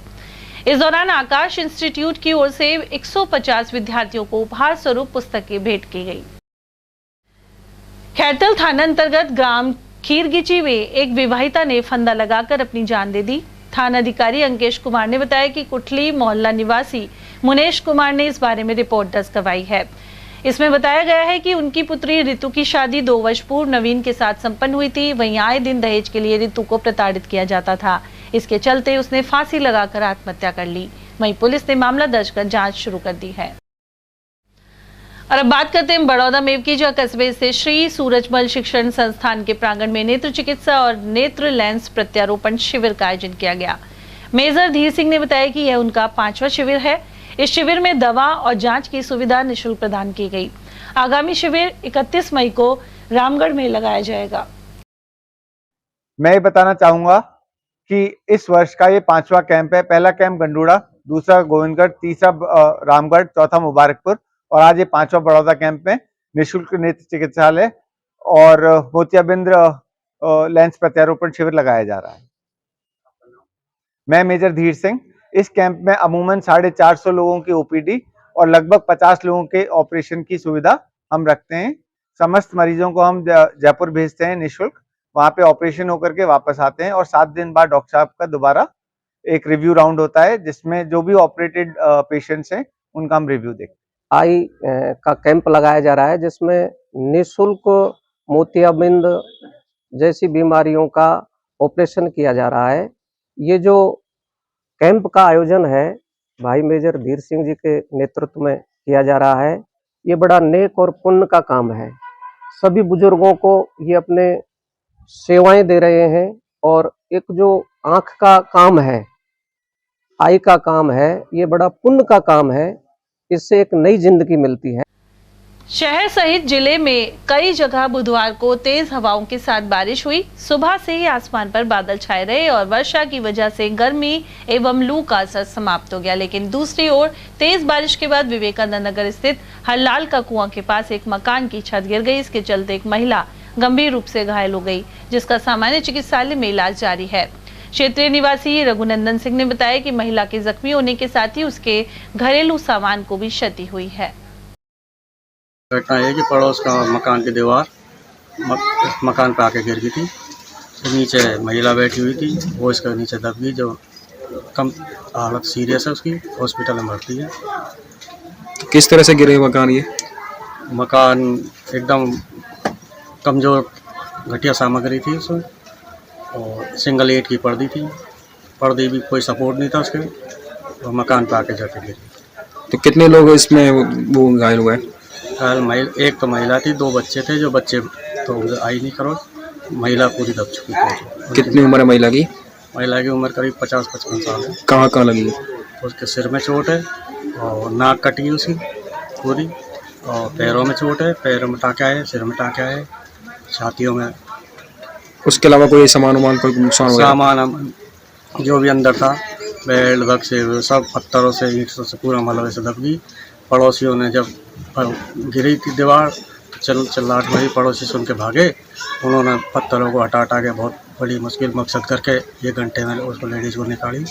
इस दौरान आकाश इंस्टीट्यूट की ओर से 150 विद्यार्थियों को उपहार स्वरूप पुस्तकें भेंट की गई। खैरतल थाना अंतर्गत ग्राम खीरगिची में एक विवाहिता ने फंदा लगाकर अपनी जान दे दी। थाना अधिकारी अंकेश कुमार ने बताया कि कुठली मोहल्ला निवासी मुनेश कुमार ने इस बारे में रिपोर्ट दर्ज करवाई है। इसमें बताया गया है कि उनकी पुत्री ऋतु की शादी 2 वर्ष पूर्व नवीन के साथ संपन्न हुई थी। वहीं आए दिन दहेज के लिए ऋतु को प्रताड़ित किया जाता था। इसके चलते उसने फांसी लगाकर आत्महत्या कर ली। वहीं पुलिस ने मामला दर्ज कर जांच शुरू कर दी है। और अब बात करते हैं बड़ौदा मेवकी जहाँ कस्बे से श्री सूरजमल शिक्षण संस्थान के प्रांगण में नेत्र चिकित्सा और नेत्र लेंस प्रत्यारोपण शिविर का आयोजन किया गया। मेजर धीर सिंह ने बताया कि यह उनका 5वां शिविर है। इस शिविर में दवा और जांच की सुविधा निःशुल्क प्रदान की गई। आगामी शिविर 31 मई को रामगढ़ में लगाया जाएगा।
मैं ये बताना चाहूंगा कि इस वर्ष का ये 5वां कैंप है। पहला कैंप गंडूड़ा, दूसरा गोविंदगढ़, तीसरा रामगढ़, चौथा मुबारकपुर और आज ये 5वां बड़ौदा कैंप में निःशुल्क नेत्र चिकित्सालय और मोतियाबिंद लेंस प्रत्यारोपण शिविर लगाया जा रहा है। मैं मेजर धीर सिंह। इस कैंप में अमूमन 450 लोगों की ओपीडी और लगभग 50 लोगों के ऑपरेशन की सुविधा हम रखते हैं। समस्त मरीजों को हम जयपुर भेजते हैं निःशुल्क, वहां पे ऑपरेशन होकर के वापस आते हैं और 7 दिन बाद डॉक्टर साहब का दोबारा एक रिव्यू राउंड होता है जिसमें जो भी ऑपरेटेड पेशेंट्स हैं उनका हम रिव्यू देखते हैं।
आई का कैंप लगाया जा रहा है जिसमें निःशुल्क मोतियाबिंद जैसी बीमारियों का ऑपरेशन किया जा रहा है। ये जो कैंप का आयोजन है भाई मेजर धीर सिंह जी के नेतृत्व में किया जा रहा है। ये बड़ा नेक और पुण्य का काम है। सभी बुजुर्गों को ये अपने सेवाएं दे रहे हैं और एक जो आँख का काम है, आई का काम है, ये बड़ा पुण्य का काम है। इससे एक नई जिंदगी मिलती है।
शहर सहित जिले में कई जगह बुधवार को तेज हवाओं के साथ बारिश हुई। सुबह से ही आसमान पर बादल छाए रहे और वर्षा की वजह से गर्मी एवं लू का असर समाप्त हो गया। लेकिन दूसरी ओर तेज बारिश के बाद विवेकानंद नगर स्थित हरलाल का कुआं के पास एक मकान की छत गिर गई। इसके चलते एक महिला गंभीर रूप से घायल हो गई, जिसका सामान्य चिकित्सालय में इलाज जारी है। क्षेत्रीय निवासी रघुनंदन सिंह ने बताया कि महिला के जख्मी होने के साथ ही उसके घरेलू सामान को भी क्षति हुई है।
घटना है कि पड़ोस का मकान की दीवार मकान पे आके गिर गई थी। तो नीचे महिला बैठी हुई थी, वो इसके नीचे दब गई, जो कम हालत सीरियस है, उसकी हॉस्पिटल में भर्ती है।
तो किस तरह से गिरे मकान? ये
मकान एकदम कमज़ोर घटिया सामग्री थी उसमें और सिंगल ईंट की पर्दी थी। पर्दे भी कोई सपोर्ट नहीं था उसके और मकान पे आके जाके गिरी।
तो कितने लोग इसमें वो घायल हुए?
एक तो महिला थी, 2 बच्चे थे, जो बच्चे तो आई नहीं करो, महिला पूरी दब चुकी थी।
कितनी उम्र है महिला की?
महिला की उम्र करीब 50-55 साल है।
कहाँ कहाँ लगी?
उसके सिर में चोट है और नाक कटी है उसकी पूरी, और पैरों में चोट है, पैरों में टाँका है, सिर में टाँका है, छातियों में।
उसके अलावा कोई सामान कोई नुकसान हुआ?
सामान जो भी अंदर था, बेल्ट बक्से सब पत्थरों से ईंटों से पूरा मलबे से दब गई। पड़ोसियों ने जब गिरी थी दीवार तो चिल्लाहट भरी, पड़ोसी सुन के भागे। उन्होंने पत्थरों को हटा के बहुत बड़ी मुश्किल मकसद करके 1 घंटे में उसको लेडीज को निकाली।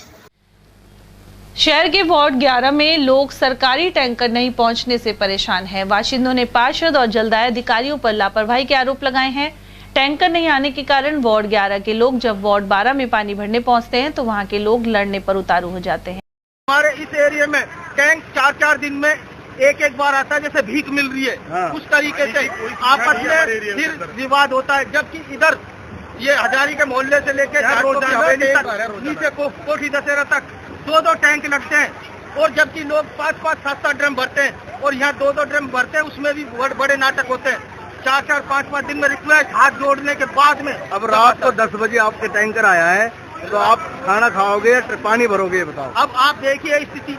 शहर के वार्ड 11 में लोग सरकारी टैंकर नहीं पहुंचने से परेशान हैं। बाशिंदों ने पार्षद और जलदाय अधिकारियों पर लापरवाही के आरोप लगाए हैं। टैंकर नहीं आने के कारण वार्ड 11 के लोग जब वार्ड 12 में पानी भरने पहुंचते हैं तो वहां के लोग लड़ने पर उतारू हो जाते हैं।
हमारे इस एरिया में टैंक 4-4 दिन में एक बार आता है, जैसे भीख मिल रही है। हाँ। उस तरीके से आपस में फिर विवाद होता है। जबकि इधर ये हजारी के मोहल्ले से लेके नीचे कोठी दशहरा तक 2-2 टैंक लगते हैं और जबकि लोग 5-5, 7-7 ड्रम भरते हैं और यहाँ 2-2 ड्रम भरते हैं, उसमें भी बड़े नाटक होते हैं। 4-4, 5-5 दिन में रिक्वेस्ट हाथ जोड़ने के बाद में अब रात को 10 बजे आपके टैंकर आया है तो आप खाना खाओगे या पानी भरोगे, बताओ। अब आप देखिए स्थिति,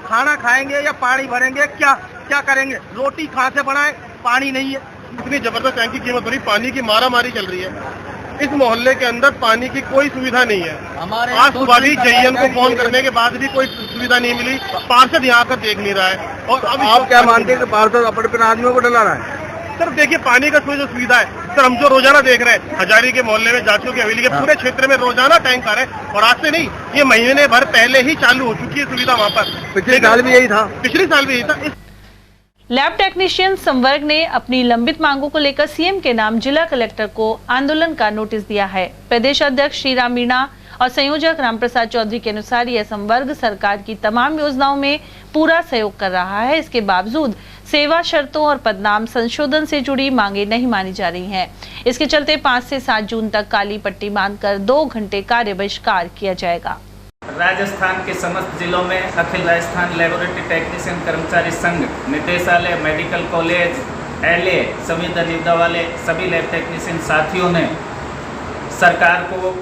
खाना खाएंगे या पानी भरेंगे, क्या करेंगे? रोटी कहाँ से बनाए, पानी नहीं है। इतनी जबरदस्त टैंक की कीमत बढ़ी, पानी की मारामारी चल रही है। इस मोहल्ले के अंदर पानी की कोई सुविधा नहीं है। आज सुबह भी JN को फोन करने के बाद भी कोई सुविधा नहीं मिली। पार्षद यहाँ कर देख नहीं रहा है। और अब आप क्या मानते हैं कि पार्षद अपने आदमियों को डला रहा है? सर देखिए, पानी का जो सुविधा है सर, हम जो रोजाना देख रहे हैं हजारी के मोहल्ले में, जातियों की हवेली के पूरे क्षेत्र में रोजाना टैंक आ रहे हैं और आज से नहीं, ये महीने भर पहले ही चालू हो चुकी है सुविधा वहाँ पर। पिछले साल भी यही था।
लैब टेक्नीशियन संवर्ग ने अपनी लंबित मांगों को लेकर सीएम के नाम जिला कलेक्टर को आंदोलन का नोटिस दिया है। प्रदेश अध्यक्ष श्रीराम मीणा और संयोजक रामप्रसाद चौधरी के अनुसार यह संवर्ग सरकार की तमाम योजनाओं में पूरा सहयोग कर रहा है। इसके बावजूद सेवा शर्तों और पदनाम संशोधन से जुड़ी मांगे नहीं मानी जा रही हैं। इसके चलते 5 से 7 जून तक काली पट्टी बांधकर 2 घंटे कार्य बहिष्कार किया जाएगा।
राजस्थान के समस्त जिलों में अखिल राजस्थान लेबोरेटरी टेक्नीशियन कर्मचारी संघ, निदेशालय, मेडिकल कॉलेज, LA, संविदा निविदा वाले सभी लैब टेक्नीशियन साथियों ने सरकार को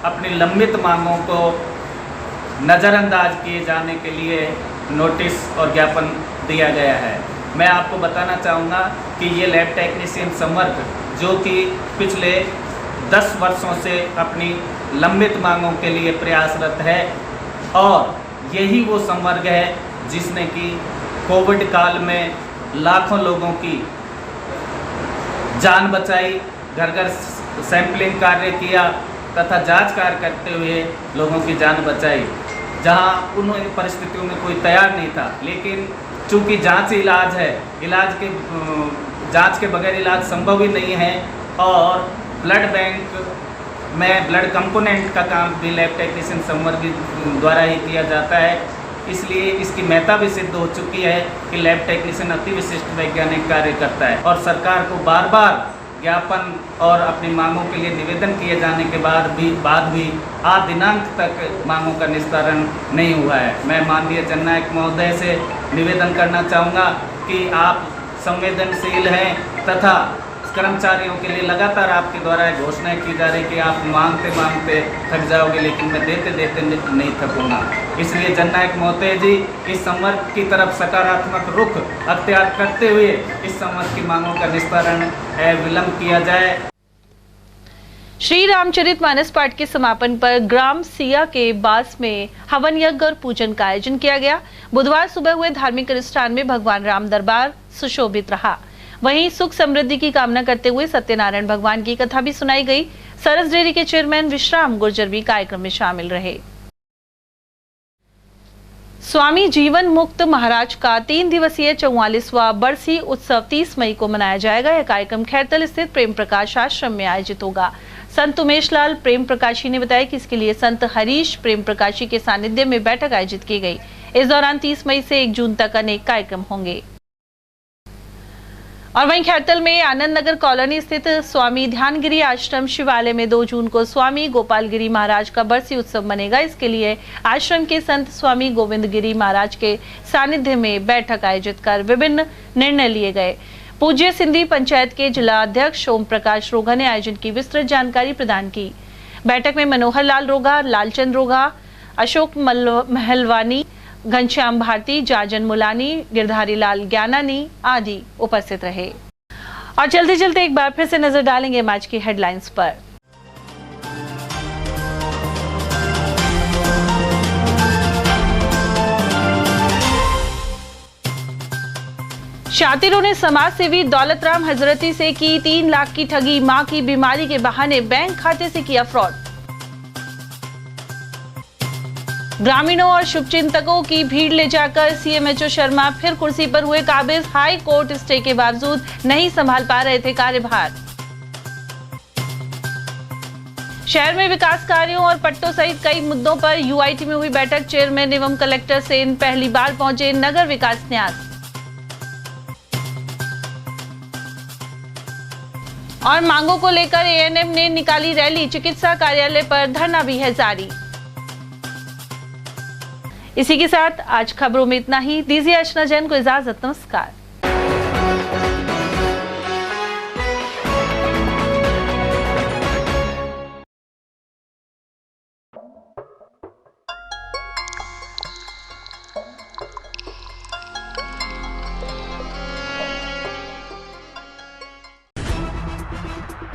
अपनी लंबित मांगों को नज़रअंदाज किए जाने के लिए नोटिस और ज्ञापन दिया गया है। मैं आपको बताना चाहूँगा कि ये लैब टेक्नीशियन संवर्ग जो कि पिछले 10 वर्षों से अपनी लंबित मांगों के लिए प्रयासरत है और यही वो संवर्ग है जिसने कि कोविड काल में लाखों लोगों की जान बचाई, घर घर सैंपलिंग कार्य किया तथा जांच कार्य करते हुए लोगों की जान बचाई, जहां उन परिस्थितियों में कोई तैयार नहीं था। लेकिन चूंकि जांच इलाज है, जांच के बगैर इलाज संभव ही नहीं है और ब्लड बैंक में ब्लड कंपोनेंट का काम भी लैब टेक्नीशियन संवर्ग द्वारा ही किया जाता है। इसलिए इसकी महत्ता भी सिद्ध हो चुकी है कि लैब टेक्नीशियन अति विशिष्ट वैज्ञानिक कार्य करता है और सरकार को बार बार ज्ञापन और अपनी मांगों के लिए निवेदन किए जाने के बाद भी आज दिनांक तक मांगों का निस्तारण नहीं हुआ है। मैं माननीय जननायक महोदय से निवेदन करना चाहूँगा कि आप संवेदनशील हैं तथा कर्मचारियों के लिए लगातार आपके द्वारा घोषणाएं की जा रही कि आप मांगते मांगते थक जाओगे, लेकिन मैं देते देते नहीं थकूंगा। इसलिए जननायक महोदय जी इस संवर्ग की तरफ सकारात्मक रुख अख्तियार करते हुए इस संवर्ग की मांगों का निस्तारण विलंब किया जाए।
श्री रामचरितमानस पाठ के समापन पर ग्राम सिया के बास में हवन यज्ञ और पूजन का आयोजन किया गया। बुधवार सुबह हुए धार्मिक अनुष्ठान में भगवान राम दरबार सुशोभित रहा। वहीं सुख समृद्धि की कामना करते हुए सत्यनारायण भगवान की कथा भी सुनाई गई। सरस डेयरी के चेयरमैन विश्राम गुर्जर भी कार्यक्रम में शामिल रहे। स्वामी जीवन मुक्त महाराज का 3 दिवसीय 44वां बरसी उत्सव 30 मई को मनाया जाएगा। यह कार्यक्रम खैरतल स्थित प्रेम प्रकाश आश्रम में आयोजित होगा। संत उमेश लाल प्रेम प्रकाशी ने बताया कि इसके लिए संत हरीश प्रेम प्रकाशी के सानिध्य में बैठक आयोजित की गई। इस दौरान 30 मई से 1 जून तक अनेक कार्यक्रम होंगे। और वहीं खैरतल में आनंद नगर कॉलोनी स्थित स्वामी ध्यानगिरी आश्रम शिवालय में 2 जून को स्वामी गोपालगिरी महाराज का बरसी उत्सव मनेगा। इसके लिए आश्रम के संत स्वामी गोविंदगिरी महाराज के सानिध्य में बैठक आयोजित कर विभिन्न निर्णय लिए गए। पूज्य सिंधी पंचायत के जिला अध्यक्ष ओम प्रकाश रोगा ने आयोजन की विस्तृत जानकारी प्रदान की। बैठक में मनोहर लाल रोगा, लालचंद रोगा, अशोक महलवानी, घनश्याम भारती, जाजन मुलानी, गिरधारी लाल ज्ञानानी आदि उपस्थित रहे। और चलते चलते एक बार फिर से नजर डालेंगे आज की हेडलाइंस पर। शातिरों ने समाज सेवी दौलतराम हजरती से की 3 लाख की ठगी। मां की बीमारी के बहाने बैंक खाते से किया फ्रॉड। ग्रामीणों और शुभचिंतकों की भीड़ ले जाकर सीएमएचओ शर्मा फिर कुर्सी पर हुए काबिज। हाई कोर्ट स्टे के बावजूद नहीं संभाल पा रहे थे कार्यभार। शहर में विकास कार्यों और पट्टों सहित कई मुद्दों पर यूआईटी में हुई बैठक। चेयरमैन एवं कलेक्टर सेन पहली बार पहुंचे नगर विकास न्यास। और मांगों को लेकर एएनएम ने निकाली रैली। चिकित्सा कार्यालय पर धरना भी है जारी। इसी के साथ आज खबरों में इतना ही। दीजिए अर्चना जैन को इजाजत। नमस्कार।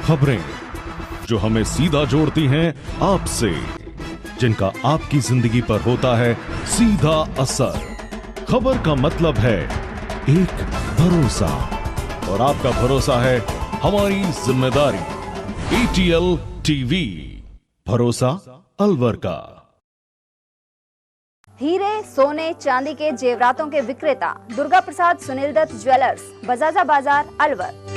खबरें जो हमें सीधा जोड़ती हैं आपसे, जिनका आपकी जिंदगी पर होता है सीधा असर। खबर का मतलब है एक भरोसा, और आपका भरोसा है हमारी जिम्मेदारी। ATL TV, भरोसा अलवर का।
हीरे, सोने, चांदी के जेवरातों के विक्रेता दुर्गा प्रसाद सुनील दत्त ज्वेलर्स, बजाजा बाजार, अलवर।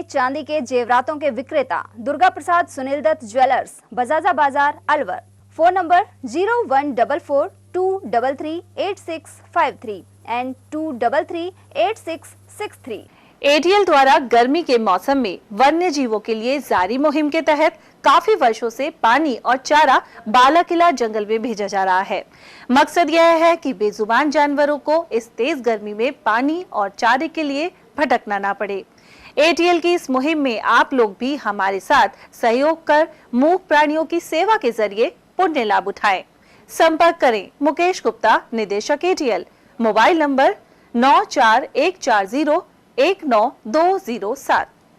चांदी के जेवरातों के विक्रेता Durga Prasad Sunil Dutt jewellers, Bajaja Bazaar, Alwar. Phone number 0144233863 and 2338663।
ATL द्वारा गर्मी के मौसम में वन्य जीवों के लिए जारी मुहिम के तहत काफी वर्षों से पानी और चारा बालाकिला जंगल में भेजा जा रहा है। मकसद यह है कि बेजुबान जानवरों को इस तेज गर्मी में पानी और चारे के लिए भटकना ना पड़े। एटीएल की इस मुहिम में आप लोग भी हमारे साथ सहयोग कर मूक प्राणियों की सेवा के जरिए पुण्य लाभ उठाएं। संपर्क करें मुकेश गुप्ता, निदेशक एटीएल, मोबाइल नंबर 9414019207।